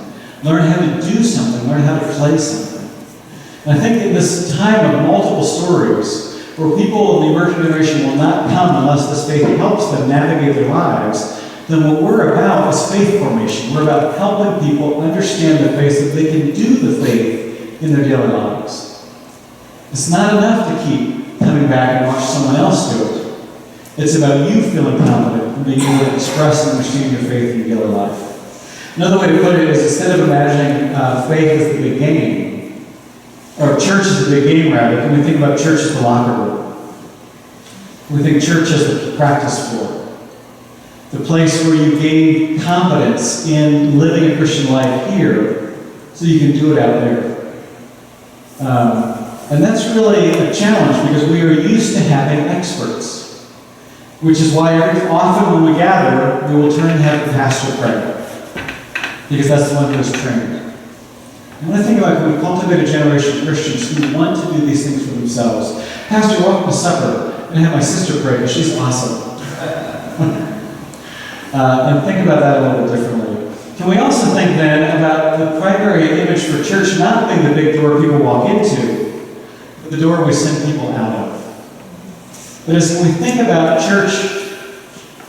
learn how to do something, learn how to play something. And I think in this time of multiple stories, where people in the emerging generation will not come unless this faith helps them navigate their lives, then what we're about is faith formation. We're about helping people understand the faith so that they can do the faith in their daily lives. It's not enough to keep coming back and watch someone else do it. It's about you feeling confident and being able to express and understand your faith in your daily life. Another way to put it is, instead of imagining faith as the big game, or church as the big game rather, can we think about church as the locker room? We think church as the practice floor, the place where you gain confidence in living a Christian life here so you can do it out there. And that's really a challenge, because we are used to having experts, which is why every often when we gather, we will turn and have the pastor pray, because that's the one who is trained. And when I think about it, we cultivate a generation of Christians who want to do these things for themselves. Pastor, welcome to supper, and have my sister pray, because she's awesome. And think about that a little differently. Can we also think then about the primary image for church not being the big door people walk into, but the door we send people out of? But as we think about church,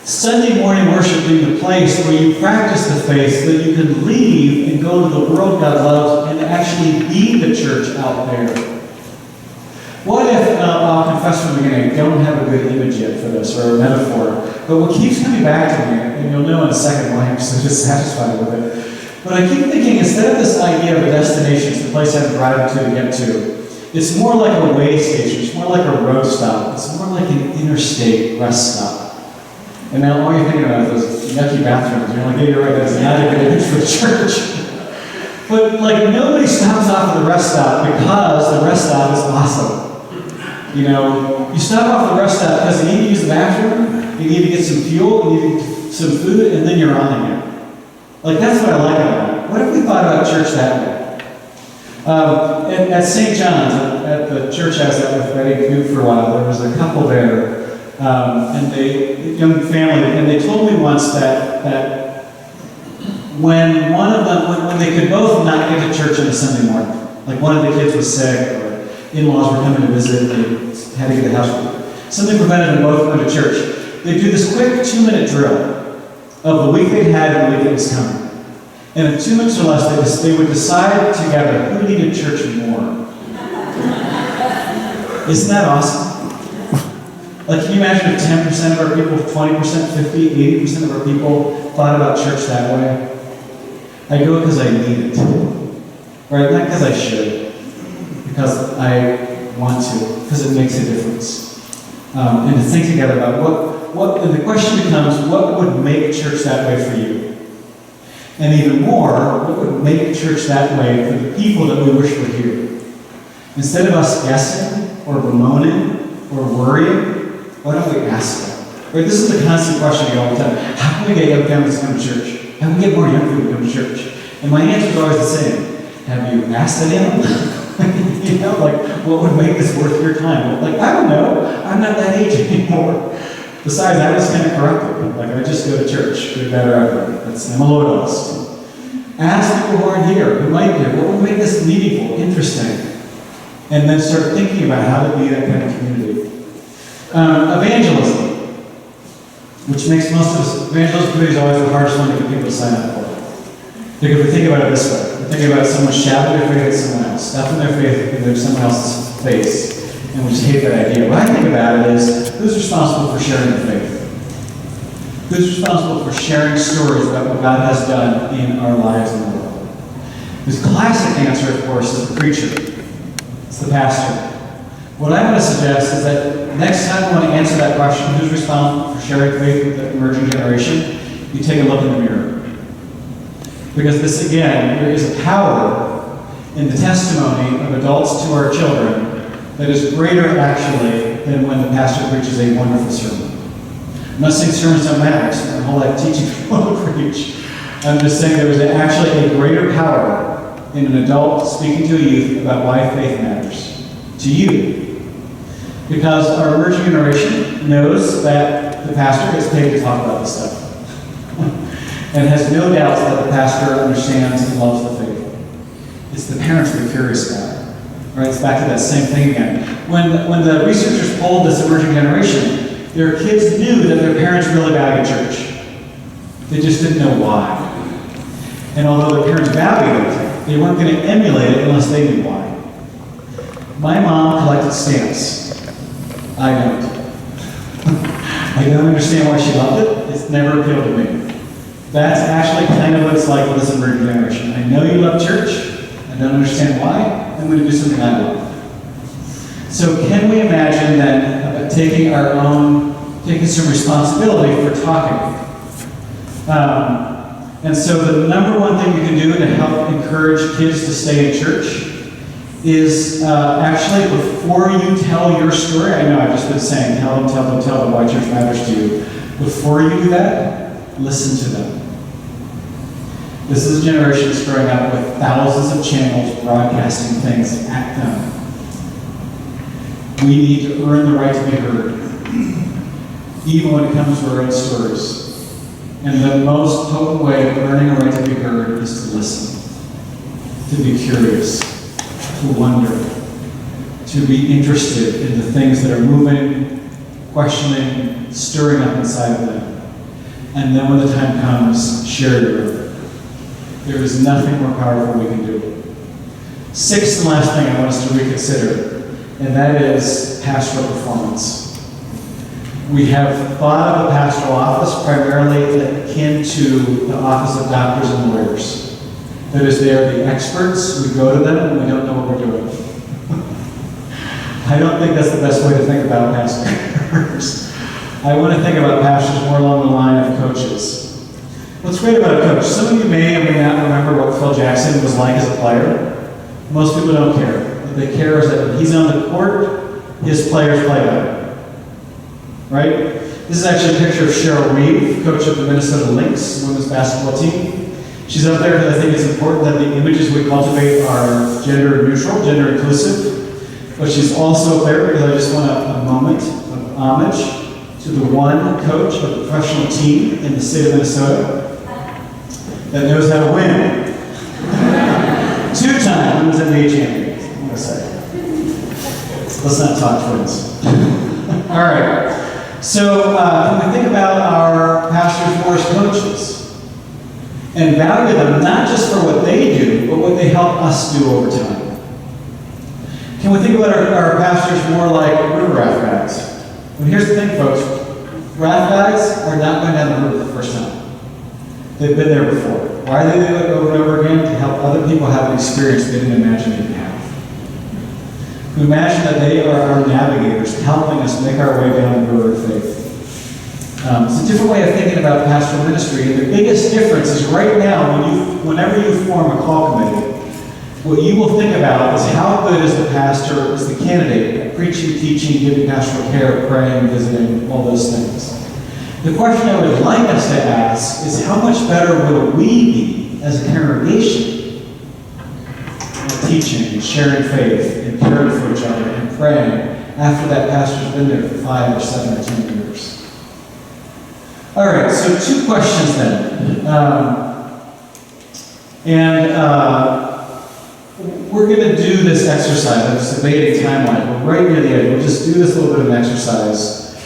Sunday morning worship being the place where you practice the faith so that you can leave and go to the world God loves and actually be the church out there. What if, I'll confess from the beginning, I don't have a good image yet for this, or a metaphor, but what keeps coming back to me, and you'll know in a second why I'm so dissatisfied with it, but I keep thinking, instead of this idea of a destination, it's the place I'm driving to get to, it's more like a way station, it's more like a road stop, it's more like an interstate rest stop. And now all you're thinking about is those yucky bathrooms, you're like, yeah, you're right, that's not a good image for the church. But like, nobody stops off at the rest stop because the rest stop is awesome. You know, you stop off the rest stop because you need to use the bathroom, you need to get some fuel, you need some food, and then you're on again. Like, that's what I like about it. What if we thought about church that way? At St. John's, at the church I was at with Betty and Knut for a while, there was a couple there, and young family, and they told me once that when one of them, when they could both not get to church on a Sunday morning, like one of the kids was sick, or in-laws were coming to visit, and they had to get the house moved. Something prevented them both going to church. They'd do this quick 2-minute drill of the week they'd had and the week that was coming. And in 2 minutes or less, they would decide together who needed church more. Isn't that awesome? Like, can you imagine if 10% of our people, 20%, 50, 80% of our people thought about church that way? I go because I need it. Right? Not because I should. Because I want to, because it makes a difference. And to think together about and the question becomes, what would make church that way for you? And even more, what would make church that way for the people that we wish were here? Instead of us guessing, or bemoaning, or worrying, why don't we ask them? Right? This is the constant question I get all the time. How can we get young families to come to church? How can we get more young people to come to church? And my answer is always the same. Have you asked anyone? You know, like, what would make this worth your time? Like, I don't know. I'm not that age anymore. Besides, I was kind of corrupted. Like, I just go to church, good, bad, or ugly. I'm a loyalist. Ask people who aren't here, who might be here, what would make this meaningful, interesting? And then start thinking about how to be that kind of community. Evangelism, which makes most of us, evangelism committee is always the hardest one to get people to sign up for. Because we think about it this way. We think about someone shouting their faith at someone else, stuffing their faith into someone else's face, and we just hate that idea. What I think about it is, who's responsible for sharing the faith? Who's responsible for sharing stories about what God has done in our lives in the world? The classic answer, of course, is the preacher. It's the pastor. What I want to suggest is that next time you want to answer that question, who's responsible for sharing faith with the emerging generation, you take a look in the mirror. Because this, again, there is a power in the testimony of adults to our children that is greater, actually, than when the pastor preaches a wonderful sermon. I'm not saying sermons don't matter. I spent my whole life teaching people to preach. I'm just saying there is actually a greater power in an adult speaking to a youth about why faith matters to you. Because our emerging generation knows that the pastor gets paid to talk about this stuff. And has no doubts that the pastor understands and loves the faith. It's the parents we're curious about. Right? It's back to that same thing again. When the researchers polled this emerging generation, their kids knew that their parents really valued church. They just didn't know why. And although their parents valued it, they weren't going to emulate it unless they knew why. My mom collected stamps. I don't. I don't understand why she loved it. It's never appealed to me. That's actually kind of what it's like with this emerging generation. I know you love church. I don't understand why. I'm going to do something I love. So can we imagine then taking some responsibility for talking? And so the number one thing you can do to help encourage kids to stay in church is actually before you tell your story. I know I've just been saying, tell them why church matters to you. Before you do that, listen to them. This is a generation that's growing up with thousands of channels broadcasting things at them. We need to earn the right to be heard, even when it comes to our own stories. And the most potent way of earning a right to be heard is to listen, to be curious, to wonder, to be interested in the things that are moving, questioning, stirring up inside of them. And then when the time comes, share your own. There is nothing more powerful we can do. Sixth and last thing I want us to reconsider, and that is pastoral performance. We have thought of a pastoral office primarily akin to the office of doctors and lawyers. That is, they are the experts. We go to them and we don't know what we're doing. I don't think that's the best way to think about pastors. I want to think about pastors more along the line of coaches. What's great about a coach? Some of you may or may not remember what Phil Jackson was like as a player. Most people don't care. What they care is that when he's on the court, his players play better. Right? This is actually a picture of Cheryl Reeve, coach of the Minnesota Lynx women's basketball team. She's up there because I think it's important that the images we cultivate are gender neutral, gender inclusive. But she's also up there because I just want a moment of homage to the one coach of a professional team in the state of Minnesota that knows how to win. Two-time women's NBA champion, I'm going to say. Let's not talk twins. All right. So when we think about our pastors more as coaches and value them not just for what they do, but what they help us do over time. Can we think about our pastors more like river raft guides? And here's the thing, folks. Raft guides are not going down the river the first time. They've been there before. Why do they do it over and over again? To help other people have an experience they didn't imagine they could have. To imagine that they are our navigators, helping us make our way down the river of faith. It's a different way of thinking about pastoral ministry. And the biggest difference is right now, whenever you form a call committee, what you will think about is how good is the pastor, is the candidate at preaching, teaching, giving pastoral care, praying, visiting, all those things. The question I would like us to ask is how much better will we be as a congregation at teaching and sharing faith and caring for each other and praying after that pastor's been there for 5 or 7 or 10 years? All right, so 2 questions then. We're going to do this exercise. I'm just debating timeline. We're right near the end. We'll just do this little bit of an exercise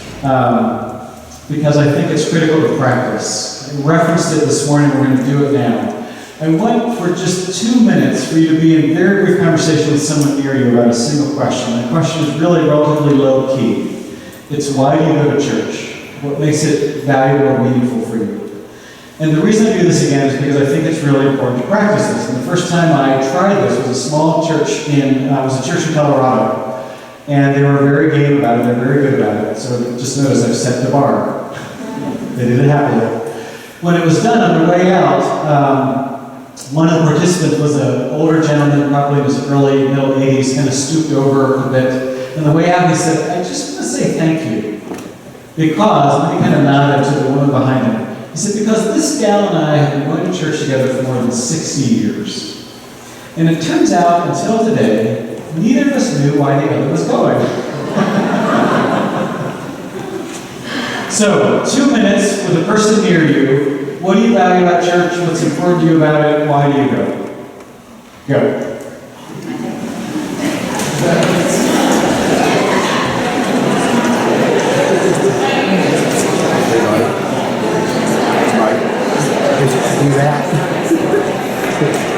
because I think it's critical to practice. I referenced it this morning. We're going to do it now. I want for just 2 minutes for you to be in very brief conversation with someone near you about a single question. The question is really relatively low key. It's why do you go to church? What makes it valuable or meaningful for you? And the reason I do this again is because I think it's really important to practice this. And the first time I tried this was a small church in Colorado. And they were very game about it, they're very good about it. So just notice I've set the bar. They did it happily. When it was done on the way out, one of the participants was an older gentleman, probably in his early, middle 80s, kind of stooped over a bit. And the way out he said, I just want to say thank you. Because, and he kind of nodded to the woman behind him. He said, because this gal and I have been going to church together for more than 60 years. And it turns out, until today, neither of us knew why the other was going. So, 2 minutes with a person near you. What do you value about church? What's important to you about it? Why do you go? Go. Do that.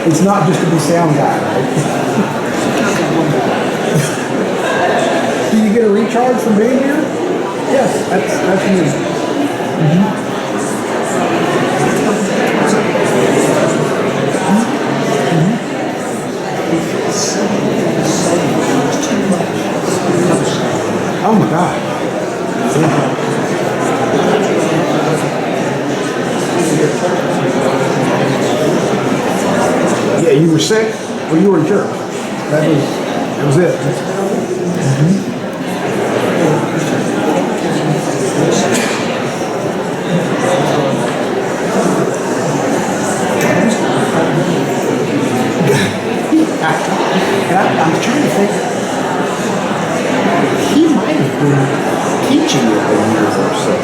It's not just to be sound guy, right? Do you get a recharge from being here? Yes, that's me. Oh my God. Yeah, you were sick or you were in church. That was it. I'm trying to think. He might have been teaching it a year or so.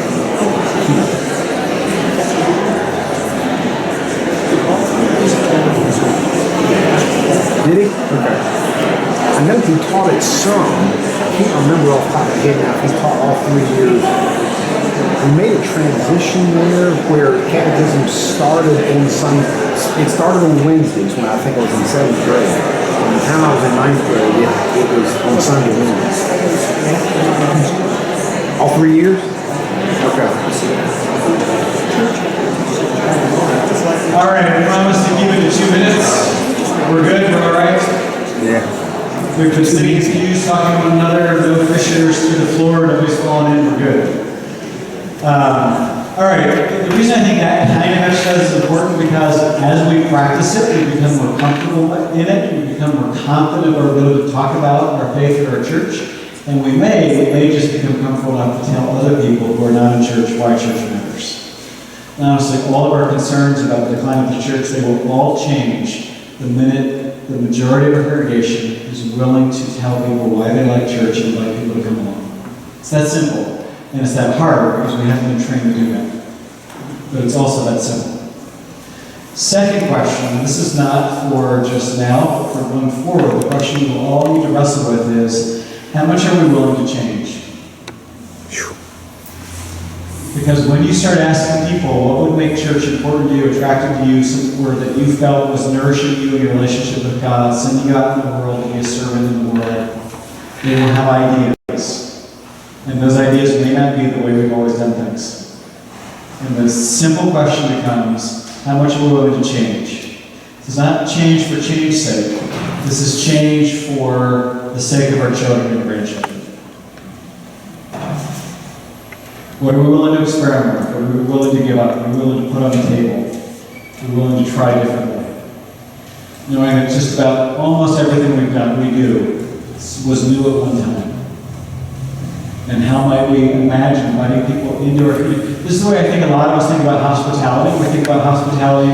Did he? Okay. I know he taught it some. I can't remember off the top of my head now. He taught all 3 years. We made a transition there where catechism started on Sunday. It started on Wednesdays when I think I was in 7th grade. By the time I was in 9th grade, it was on Sunday mornings. All 3 years? Okay. All right, I promise to keep it to 2 minutes. We're good, we're all right? Yeah. We've been sitting in pews talking to one another, no fishers through the floor, nobody's falling in, we're good. All right, the reason I think that kind of exercise is important because as we practice it, we become more comfortable in it, we become more confident of our ability to talk about our faith at our church, and we may just become comfortable enough to tell other people who are not in church why church matters. And honestly, all of our concerns about the decline of the church, they will all change the minute the majority of our congregation is willing to tell people why they like church and invite people to come along. It's that simple, and it's that hard because we haven't been trained to do that. But it's also that simple. Second question, this is not for just now, but for going forward. The question we'll all need to wrestle with is, how much are we willing to change? Because when you start asking people what would make church important to you, attractive to you, some word that you felt was nourishing you in your relationship with God, sending you out in the world to be a servant in the world, they will have ideas. And those ideas may not be the way we've always done things. And the simple question becomes, how much are we willing to change? This is not change for change's sake. This is change for the sake of our children and grandchildren. What are we willing to experiment with? What are we willing to give up? What are we willing to put on the table? What are we willing to try differently? Knowing that just about almost everything we do was new at one time. And how might we imagine inviting people into our community? This is the way I think a lot of us think about hospitality. We think about hospitality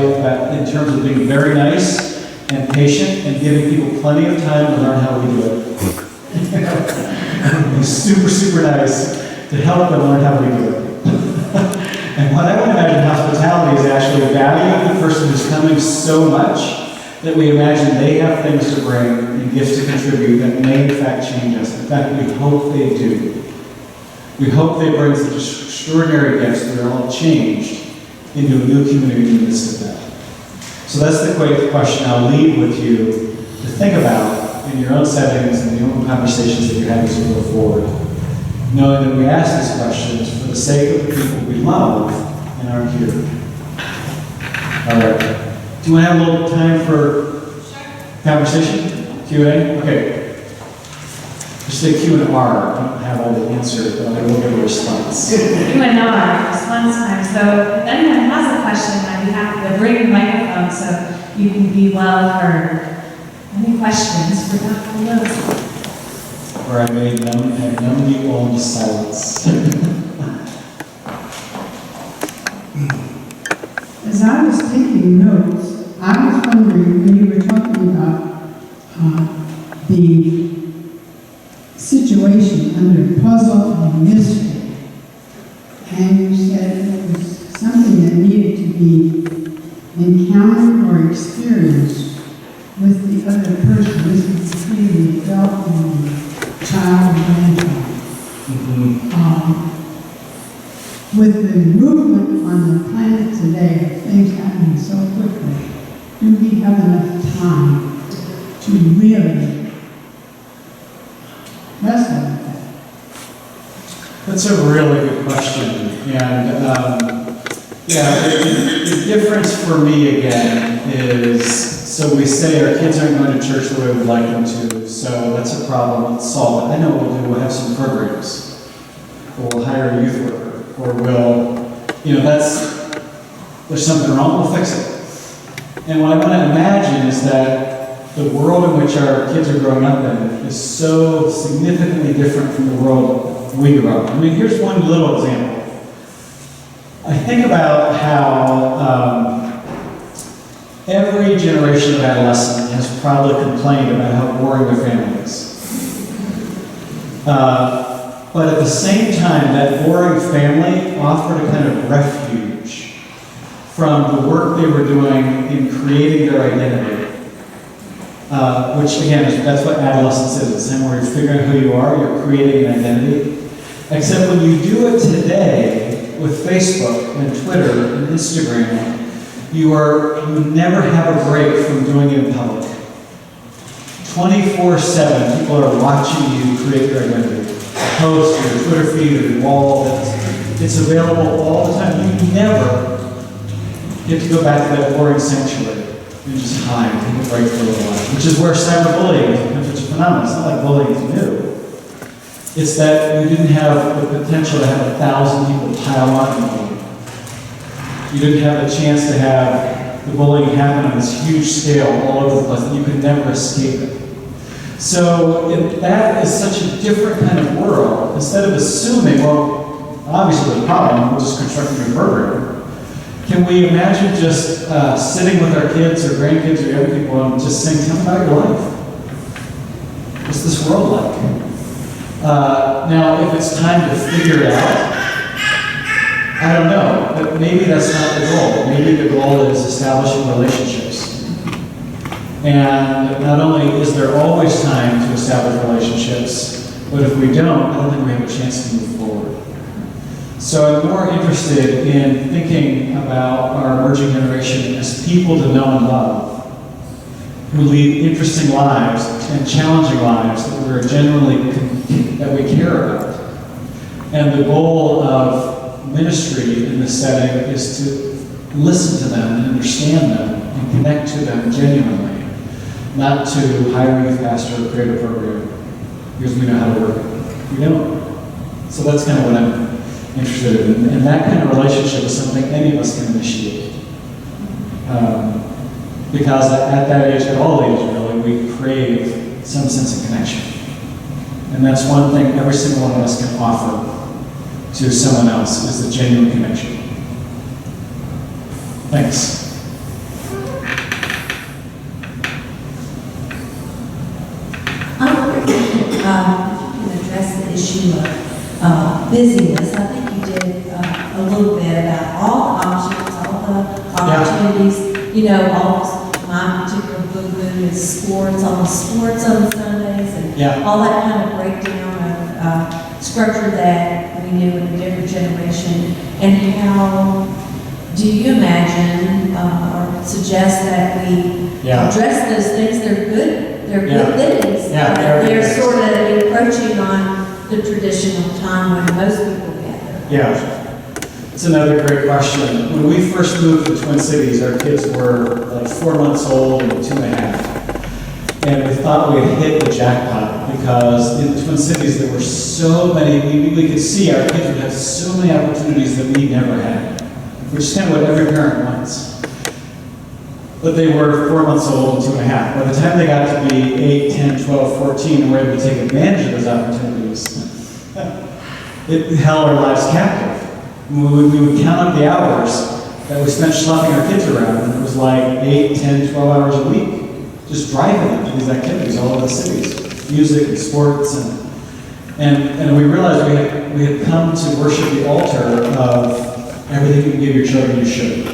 in terms of being very nice and patient and giving people plenty of time to learn how we do it. Be super, super nice to help them learn how we do it. And what I would imagine hospitality is actually valuing the person who's coming so much that we imagine they have things to bring and gifts to contribute that may in fact change us. In fact, we hope they do. We hope they bring such extraordinary gifts that are all changed into a new community in the midst of that. So that's the question I'll leave with you to think about in your own settings and your own conversations that you're having as we go forward. Knowing that we ask these questions for the sake of the people we love and aren't here. All right. Do you want to have a little time for conversation? Q&A? Okay. Just say Q and R. I don't have all the answers, but I will give a response. Q and R, response time. So if anyone has a question, I'd be happy to bring the microphone so you can be well heard. Any questions for Dr. Lewis? Where I have known you all in silence. As I was taking notes, I was wondering when you were talking about the mystery. And you said it was something that needed to be encountered or experienced with the other person. This is between the adult and the child and grandchild. With the movement on the planet today, things happening so quickly, do we have enough time to really wrestle with that? That's a really good question. And the difference for me again is, so we say our kids aren't going to church the way we'd like them to, so that's a problem, let's solve it. I know what we'll do, we'll have some programs. Or we'll hire a youth worker. Or there's something wrong, we'll fix it. And what I want to imagine is that the world in which our kids are growing up in is so significantly different from the world we grew up in. I mean, here's one little example. I think about how every generation of adolescent has probably complained about how boring their family is. But at the same time, that boring family offered a kind of refuge from the work they were doing in creating their identity. Which again, that's what adolescence is. It's where you're figuring out who you are, you're creating an identity. Except when you do it today with Facebook and Twitter and Instagram, you never have a break from doing it in public. 24/7, people are watching you create your identity. Post, your Twitter feed, or your wall, it's available all the time. You never get to go back to that boring sanctuary and just hide, take a break for a little while, which is where cyberbullying becomes such a phenomenon. It's not like bullying is new. It's that you didn't have the potential to have 1,000 people pile on you. You didn't have the chance to have the bullying happen on this huge scale all over the place, and you could never escape it. So that is such a different kind of world. Instead of assuming, well, obviously there's a problem, we'll just construct a new program. Can we imagine just sitting with our kids or grandkids or young people and just saying, tell me about your life. What's this world like? Now, if it's time to figure it out, I don't know, but maybe that's not the goal. Maybe the goal is establishing relationships. And not only is there always time to establish relationships, but if we don't, I don't think we have a chance to move forward. So I'm more interested in thinking about our emerging generation as people to know and love, who lead interesting lives and challenging lives that we're that we care about. And the goal of ministry in this setting is to listen to them and understand them and connect to them genuinely. Not to hire a youth pastor or create a program because we know how to work it. We don't. So that's kind of what I'm interested in. And that kind of relationship is something any of us can initiate. Because at that age, at all ages really, we crave some sense of connection. And that's one thing every single one of us can offer to someone else, is the genuine connection. Thanks. I wonder if you can address the issue of busyness. I think you did a little bit about all the options, all the opportunities. You know, my particular boo-boo is sports, all the sports on Sundays, and all that kind of breakdown of structure that we knew in a different generation. And how do you imagine or suggest that we address those things? They're good. They're good things. They're sort of encroaching on the traditional time when most people gather. Yeah. It's another great question. When we first moved to Twin Cities, our kids were like 4 months old and 2.5. And we thought we had hit the jackpot because in the Twin Cities there were so many, we could see our kids would have so many opportunities that we never had, which is kind of what every parent wants. But they were 4 months old and 2.5. By the time they got to be 8, 10, 12, 14, and were able to take advantage of those opportunities, it held our lives captive. We would count up the hours that we spent schlepping our kids around, and it was like 8, 10, 12 hours a week, just driving them to these activities all over the cities, music and sports, and And we realized we had come to worship the altar of everything you can give your children, you should.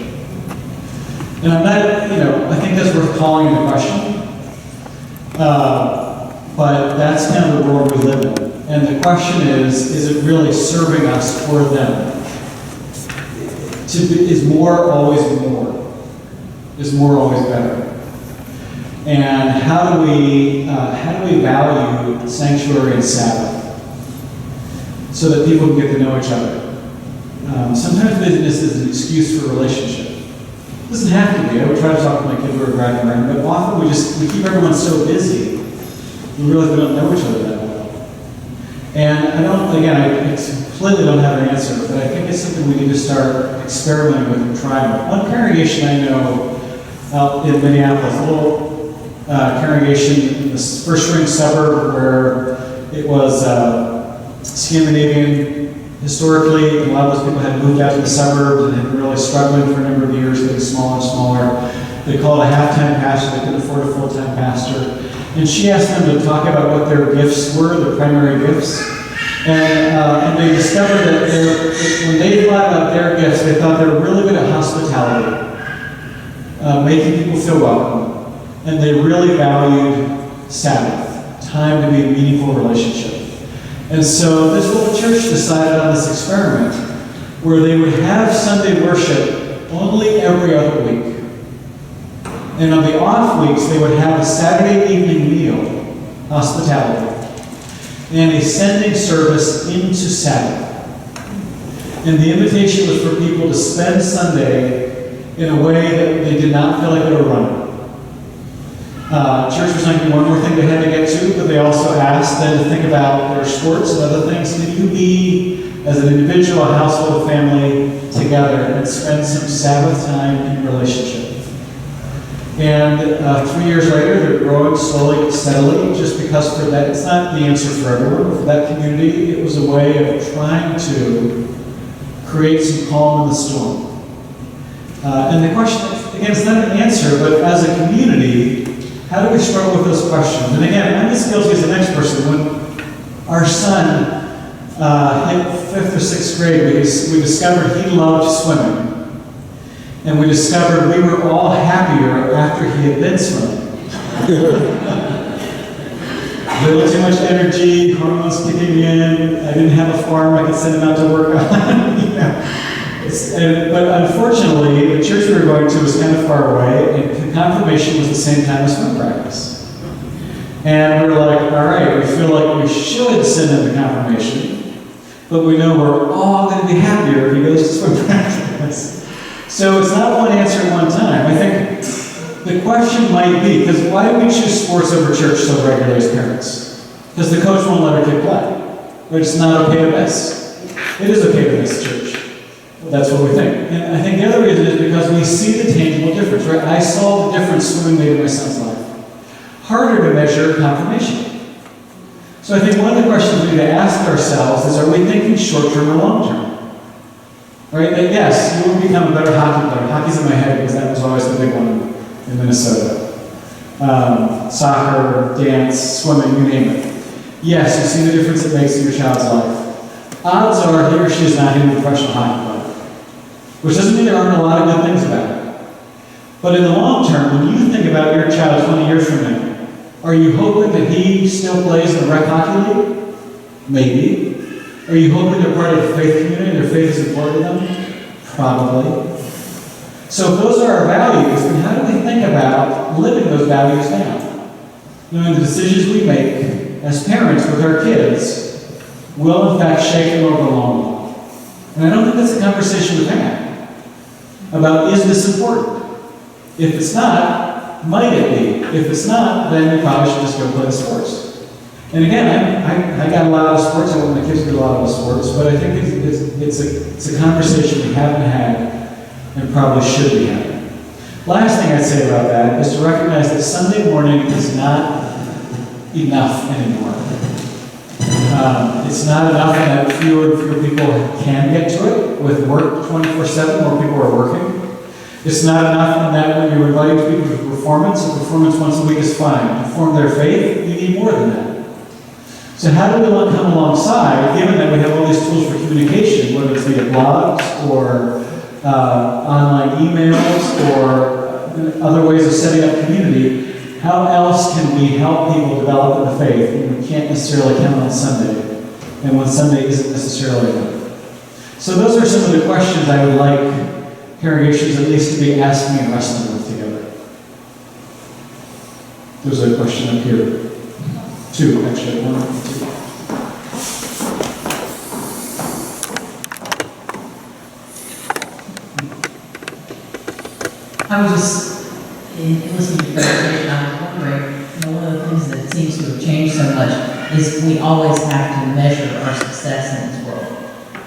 And I'm not, I think that's worth calling into question. But that's kind of the world we live in. And the question is it really serving us for them? Is more always more? Is more always better? And how do we value sanctuary and Sabbath so that people can get to know each other? Sometimes busyness is an excuse for relationship. It doesn't have to be. I would try to talk to my kids who are driving around, but often we keep everyone so busy, we realize we don't know each other that well. And I completely don't have an answer, but I think it's something we need to start experimenting with and trying with. One congregation I know out in Minneapolis, a little congregation in the first ring suburb where it was Scandinavian historically, and a lot of those people had moved out to the suburbs and had been really struggling for a number of years, getting smaller and smaller. They called a half-time pastor, they couldn't afford a full-time pastor. And she asked them to talk about what their gifts were, their primary gifts. And they discovered that when they thought about their gifts, they thought they were really good at hospitality, making people feel welcome. And they really valued Sabbath, time to be a meaningful relationship. And so this little church decided on this experiment where they would have Sunday worship only every other week. And on the off weeks, they would have a Saturday evening meal, hospitality, and a sending service into Sabbath. And the invitation was for people to spend Sunday in a way that they did not feel like they were running. Church was not one more thing they had to get to, but they also asked them to think about their sports and other things. Can you be, as an individual, a household, family, together and spend some Sabbath time in relationship? And 3 years later, they're growing slowly, steadily, just because for that, it's not the answer for everyone, but for that community, it was a way of trying to create some calm in the storm. And the question, again, it's not an answer, but as a community, how do we struggle with those questions? And again, I'm as guilty as the next person. When our son hit 5th or 6th grade, we discovered he loved swimming. And we discovered we were all happier after he had been swimming. A little too much energy, hormones kicking in. I didn't have a farm I could send him out to work on. But unfortunately, the church we were going to was kind of far away, and confirmation was the same time as swim practice. And we were like, all right, we feel like we should send him to confirmation, but we know we're all going to be happier if he goes to swim practice. So it's not one answer at one time. I think the question might be, because why do we choose sports over church so regularly as parents? Because the coach won't let our kid play. But it's not okay to miss. It is okay to miss church. That's what we think. And I think the other reason is because we see the tangible difference, right? I saw the difference swimming made in my son's life. Harder to measure confirmation. So I think one of the questions we need to ask ourselves is, are we thinking short-term or long-term? Right? That yes, you will become a better hockey player. Hockey's in my head because that was always the big one in Minnesota. Soccer, dance, swimming, you name it. Yes, you see the difference it makes in your child's life. Odds are he or she is not even a professional hockey player. Which doesn't mean there aren't a lot of good things about it. But in the long term, when you think about your child 20 years from now, are you hoping that he still plays in the rec hockey league? Maybe. Are you hoping they're part of a faith community and their faith is important to them? Probably. So if those are our values, then how do we think about living those values down? Knowing the decisions we make as parents with our kids will in fact shape them over the long haul. And I don't think that's a conversation we've had about, is this important? If it's not, might it be? If it's not, then we probably should just go play the sports. And again, I got a lot of sports. I want my kids to do a lot of sports, but I think it's a conversation we haven't had and probably should be having. Last thing I'd say about that is to recognize that Sunday morning is not enough anymore. It's not enough that fewer and fewer people can get to it. With work 24/7, more people are working. It's not enough in that when you're inviting people to performance, a performance once a week is fine. To form their faith, you need more than that. So how do we come alongside, given that we have all these tools for communication, whether it's via blogs or online emails or other ways of setting up community, how else can we help people develop in the faith when we can't necessarily count on Sunday, and when Sunday isn't necessarily enough? So those are some of the questions I would like congregations at least to be asking and wrestling with together. There's a question up here. Two, actually, one, two. I was just, in listening to the presentation, I was wondering, one of the things that seems to have changed so much is we always have to measure our success in this world.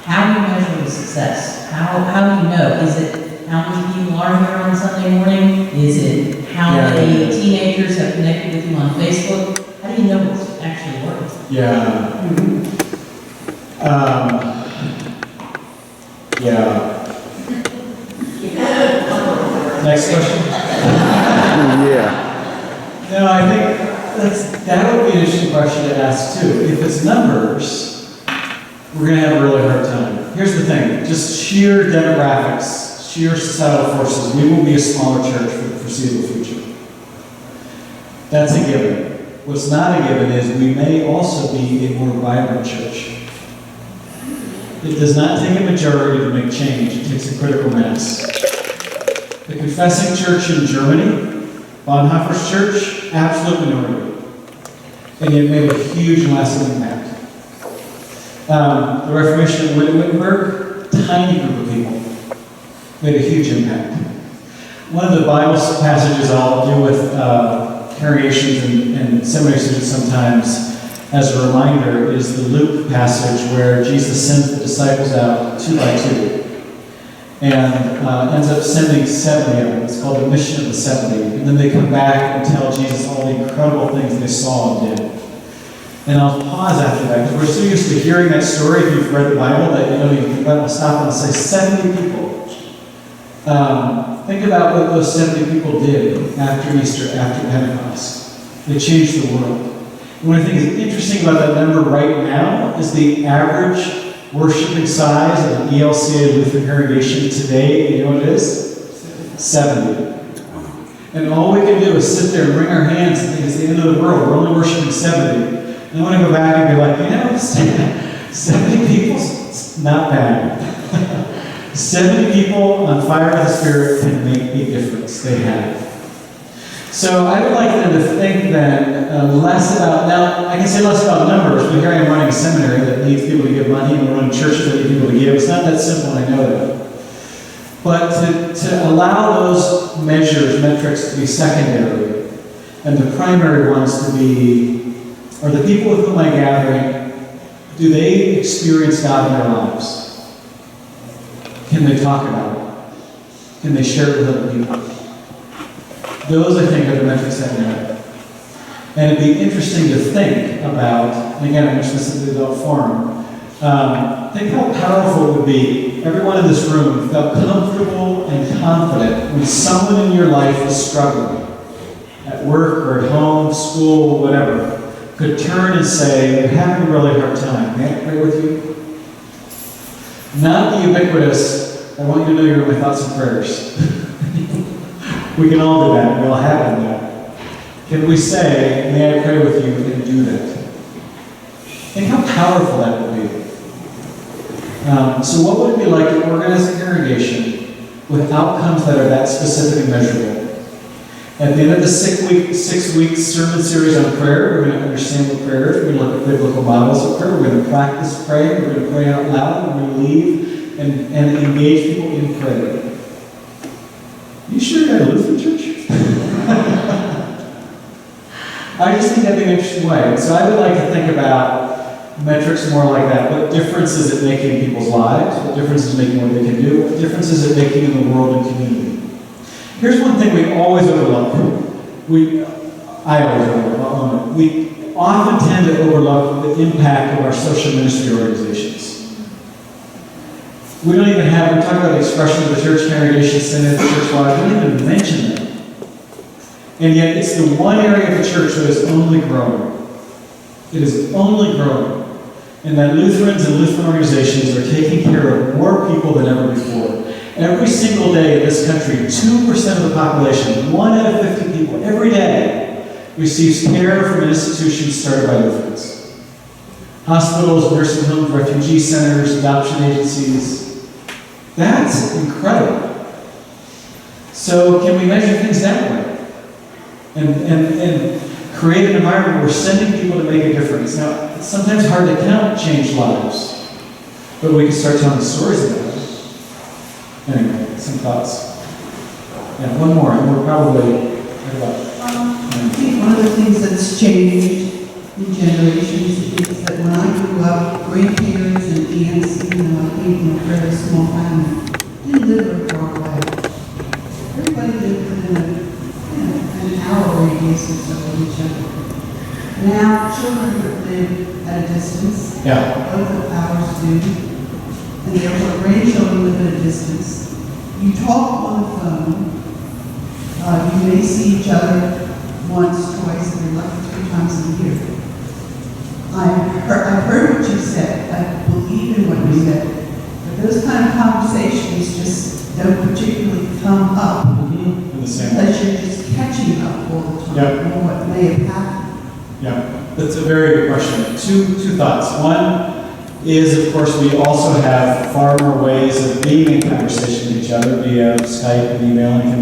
How do you measure the success? How do you know? Is it how many people are here on Sunday morning? Is it how many teenagers have connected with you on Facebook? How do you know it's actually working? Yeah. Yeah. Next question. Yeah. No, I think that would be an interesting question to ask too. If it's numbers, we're going to have a really hard time. Here's the thing, just sheer demographics, sheer societal forces, we will be a smaller church for the foreseeable future. That's a given. What's not a given is we may also be a more vibrant church. It does not take a majority to make change, it takes a critical mass. The confessing church in Germany, Bonhoeffer's church, absolute minority. And it made a huge and lasting impact. The Reformation in Wittenberg, tiny group of people, made a huge impact. One of the Bible passages I'll do with congregations and seminary students sometimes as a reminder is the Luke passage where Jesus sends the disciples out 2 by 2 and ends up sending 70 of them. It's called the mission of the 70. And then they come back and tell Jesus all the incredible things they saw and did. And I'll pause after that, because we're so used to hearing that story, if you've read the Bible, that you can stop and say 70 people. Think about what those 70 people did after Easter, after Pentecost. They changed the world. And one of the things that's interesting about that number right now is the average worshiping size of an ELCA Lutheran congregation today, you know what it is? 70. And all we can do is sit there and wring our hands and think it's the end of the world. We're only worshiping 70. And I want to go back and be like, 70 people's not bad. 70 people on fire with the Spirit can make a difference. They have. So I would like them to think then less about, now I can say less about numbers, but here I am running a seminary that needs people to give money and running churches that need people to give. It's not that simple, I know that. But to allow those measures, metrics to be secondary, and the primary ones to be, are the people with whom I'm gathering, do they experience God in their lives? Can they talk about it? Can they share it with other people? Those, I think, are the metrics that matter. And it'd be interesting to think about, and again, I'm just listening to the adult forum, think how powerful it would be if everyone in this room felt comfortable and confident when someone in your life is struggling, at work or at home, school, whatever, could turn and say, I'm having a really hard time. May I pray with you? Not the ubiquitous, I want you to know you're in my thoughts and prayers. We can all do that. We all have done that. Can we say, may I pray with you, and do that? Think how powerful that would be. So what would it be like to organize a congregation with outcomes that are that specific and measurable? At the end of the 6-week sermon series on prayer, we're going to understand what prayer is. We're going to look at biblical models of prayer. We're going to practice praying. We're going to pray out loud. We're going to lead and engage people in prayer. You sure you're at a Lutheran church? I just think that'd be an interesting way. So I would like to think about metrics more like that. What difference is it making in people's lives? What difference is it making what they can do? What difference is it making in the world and community? Here's one thing we always overlook. I always overlook. We often tend to overlook the impact of our social ministry organizations. We don't even have, we talk about the expression of the church congregation, synod, church life, we don't even mention them. And yet it's the one area of the church that is only growing. It is only growing. And that Lutherans and Lutheran organizations are taking care of more people than ever before. Every single day in this country, 2% of the population, 1 out of 50 people, every day, receives care from an institution started by Lutherans. Hospitals, nursing homes, refugee centers, adoption agencies. That's incredible. So can we measure things that way? And create an environment where we're sending people to make a difference. Now, it's sometimes hard to count change lives, but we can start telling stories about it. Anyway, some thoughts. Yeah, one more, and we're probably right about. I think one of the things that's changed in generations is that when I grew up, grandparents and aunts, even though I came from a very small family, didn't live very far away. Everybody lived within an hour radius or so of each other. Now, children live at a distance. Yeah. Both of ours do. And therefore, grandchildren live at a distance. You talk on the phone. You may see each other once, twice, and you're lucky 3 times a year. I've heard what you said. I believe in what you said. But those kind of conversations just don't particularly come up. In the same way. Because you're just catching up all the time. Yep. On what may have happened. Yeah, that's a very good question. Two thoughts. One is, of course, we also have far more ways of being in conversation with each other via Skype and email, and can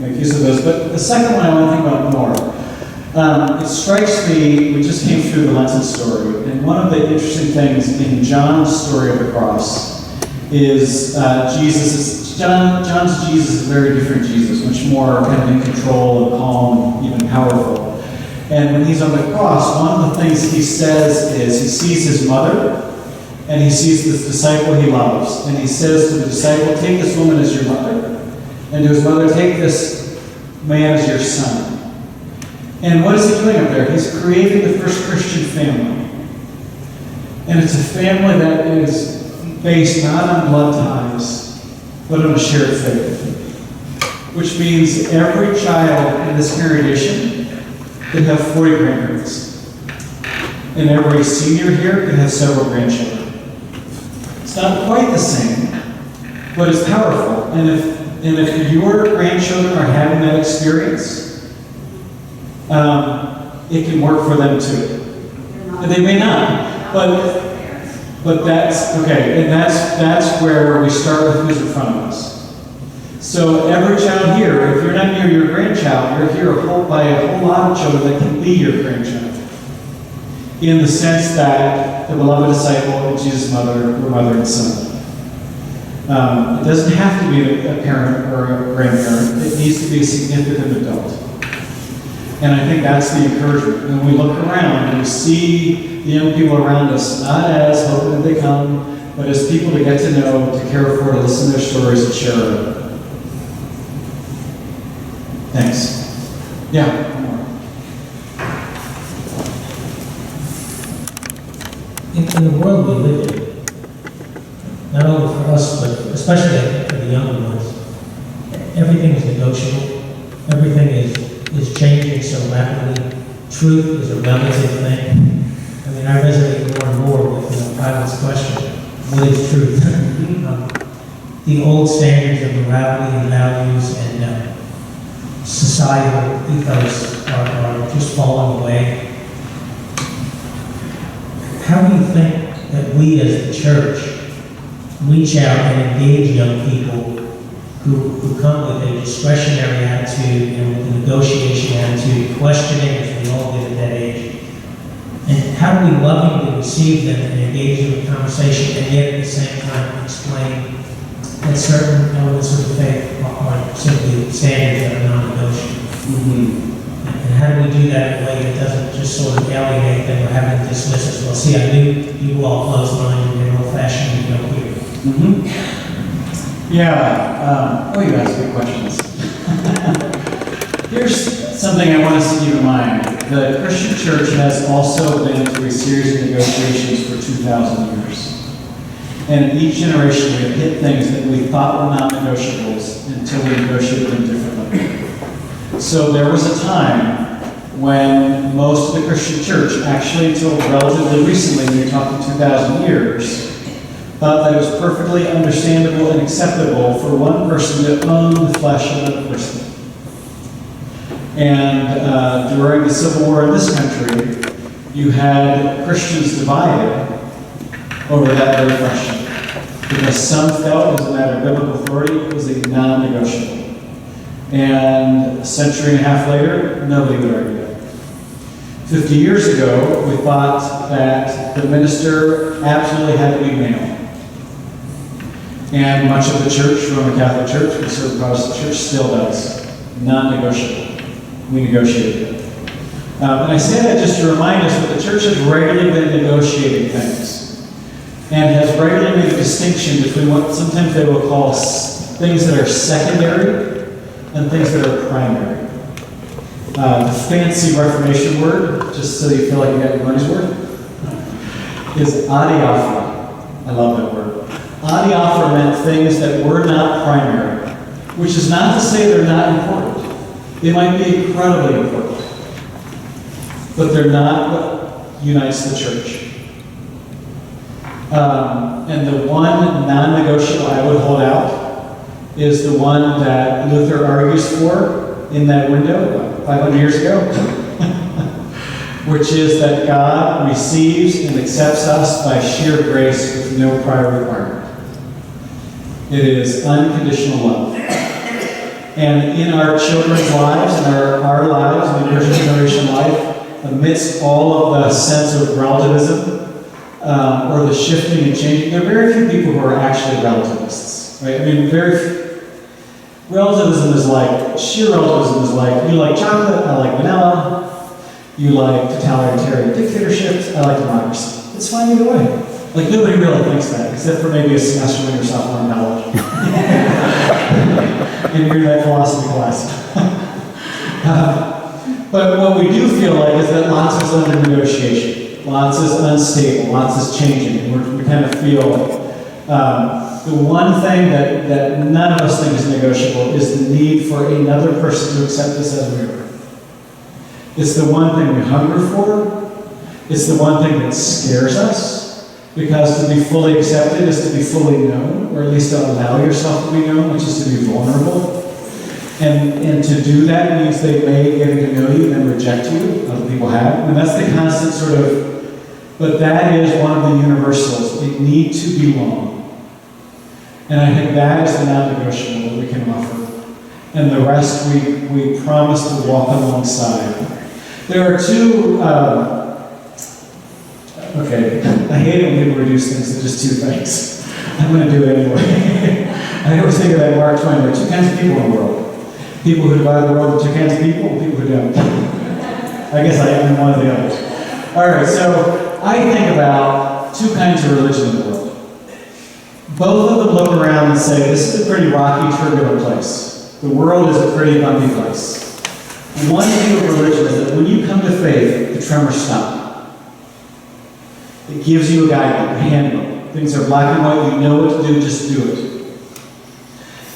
make use of those. But the second one I want to think about more. It strikes me, we just came through the Lenten story, and one of the interesting things in John's story of the cross is John's Jesus is a very different Jesus, much more kind of in control and calm and even powerful. And when he's on the cross, one of the things he says is he sees his mother, and he sees this disciple he loves. And he says to the disciple, take this woman as your mother. And to his mother, take this man as your son. And what is he doing up there? He's creating the first Christian family. And it's a family that is based not on blood ties, but on a shared faith. Which means every child in this congregation could have 40 grandparents. And every senior here could have several grandchildren. It's not quite the same, but it's powerful. And if your grandchildren are having that experience, it can work for them too. And they may not, but that's okay. And that's where we start with who's in front of us. So every child here, if you're not near your grandchild, you're here by a whole lot of children that can be your grandchild. In the sense that the beloved disciple and Jesus' mother were mother and son. It doesn't have to be a parent or a grandparent. It needs to be a significant adult. And I think that's the encouragement. When we look around and we see the young people around us, not as hoping that they come, but as people to get to know, to care for, to listen to their stories, and share them. Thanks. Yeah, one more. In the world we live in, not only for us, but especially for the younger ones, everything is negotiable. Everything is changing so rapidly. Truth is a relative thing. I mean, I resonate more and more with Pilate's question, what is truth? The old standards of morality and values and societal ethos are just falling away. How do you think that we as the church reach out and engage young people who come with a discretionary attitude and with a negotiation attitude, questioning as we all did at that age? And how do we lovingly receive them and engage them in conversation and yet at the same time explain that certain elements of the faith are simply standards that are non-negotiable? And how do we do that in a way that doesn't just sort of alienate them or have them dismiss us? Well, see, I knew you all closed-minded and old-fashioned, you don't hear. Yeah, you ask good questions. Here's something I want us to keep in mind. The Christian church has also been through a series of negotiations for 2,000 years. And in each generation, we have hit things that we thought were not negotiables until we negotiated them differently. So there was a time when most of the Christian church, actually until relatively recently, when you're talking 2,000 years, thought that it was perfectly understandable and acceptable for one person to own the flesh of another person. And during the Civil War in this country, you had Christians divided over that very question. Because some felt, as a matter of biblical authority, it was a non-negotiable. And a century and a half later, nobody would argue that. 50 years ago, we thought that the minister absolutely had to be male. And much of the church, Roman Catholic Church, Conservative Protestant Church, still does. Non-negotiable. We negotiated it. And I say that just to remind us that the church has regularly been negotiating things. And has regularly made a distinction between what sometimes they will call things that are secondary and things that are primary. The fancy Reformation word, just so you feel like you got your money's worth, is adiaphora. I love that word. Adiaphora meant things that were not primary, which is not to say they're not important. They might be incredibly important, but they're not what unites the church. And the one non-negotiable I would hold out is the one that Luther argues for in that window 500 years ago, which is that God receives and accepts us by sheer grace with no prior requirement. It is unconditional love. And in our children's lives, in our lives, in the Christian generation life, amidst all of the sense of relativism, or the shifting and changing, there are very few people who are actually relativists, right? I mean, relativism is like, sheer relativism is like, you like chocolate, I like vanilla, you like totalitarian dictatorships, I like democracy. It's fine either way. Like, nobody really thinks that, except for maybe a semester when you're sophomore in college. And you're in that philosophy class. But what we do feel like is that lots is under negotiation. Lots is unstable, lots is changing, and we kind of feel the one thing that none of us think is negotiable is the need for another person to accept us as we are. It's the one thing we hunger for. It's the one thing that scares us, because to be fully accepted is to be fully known, or at least to allow yourself to be known, which is to be vulnerable. And to do that means they may get to know you and then reject you. Other people have. And that's the constant sort of. But that is one of the universals. They need to belong. And I think that is the non-negotiable that we can offer. And the rest we promise to walk alongside. There are two, okay, I hate it when people reduce things to just two things. I'm going to do it anyway. I always think of that Mark Twain, there are two kinds of people in the world. People who divide the world into two kinds of people, and people who don't. I guess I am one of the others. All right, so I think about two kinds of religion in the world. Both of them look around and say, this is a pretty rocky, turbulent place. The world is a pretty bumpy place. One view of religion is that when you come to faith, the tremors stop. It gives you a guidebook, a handbook. Things are black and white, you know what to do, just do it.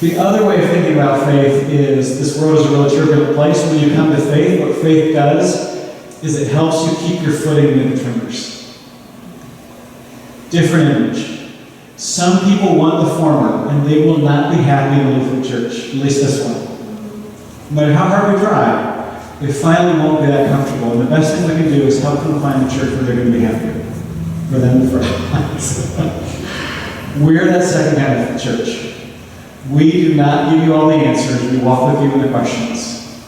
The other way of thinking about faith is this world is a really turbulent place. When you come to faith, what faith does is it helps you keep your footing in the tremors. Different image. Some people want the former, and they will not be happy in the Lutheran Church, at least this one. No matter how hard we try, they finally won't be that comfortable. And the best thing we can do is help them find a church where they're going to be happier. For them and for us. We're that second kind of church. We do not give you all the answers. We walk with you in the questions.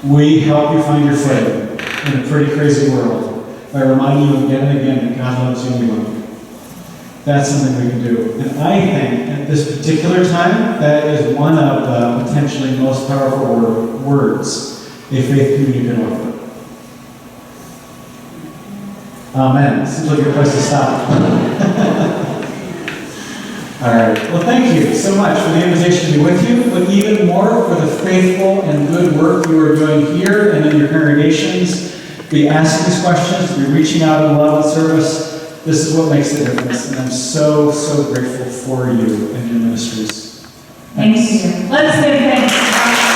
We help you find your footing in a pretty crazy world by reminding you again and again that God loves you and we love you. That's something we can do. And I think at this particular time, that is one of the potentially most powerful words a faith community can offer. Amen. Seems like a good place to stop. All right. Well, thank you so much for the invitation to be with you, but even more for the faithful and good work you are doing here and in your congregations. Be asking these questions, be reaching out in love and service. This is what makes the difference, and I'm so, so grateful for you and your ministries. Thank you. Let's say thanks.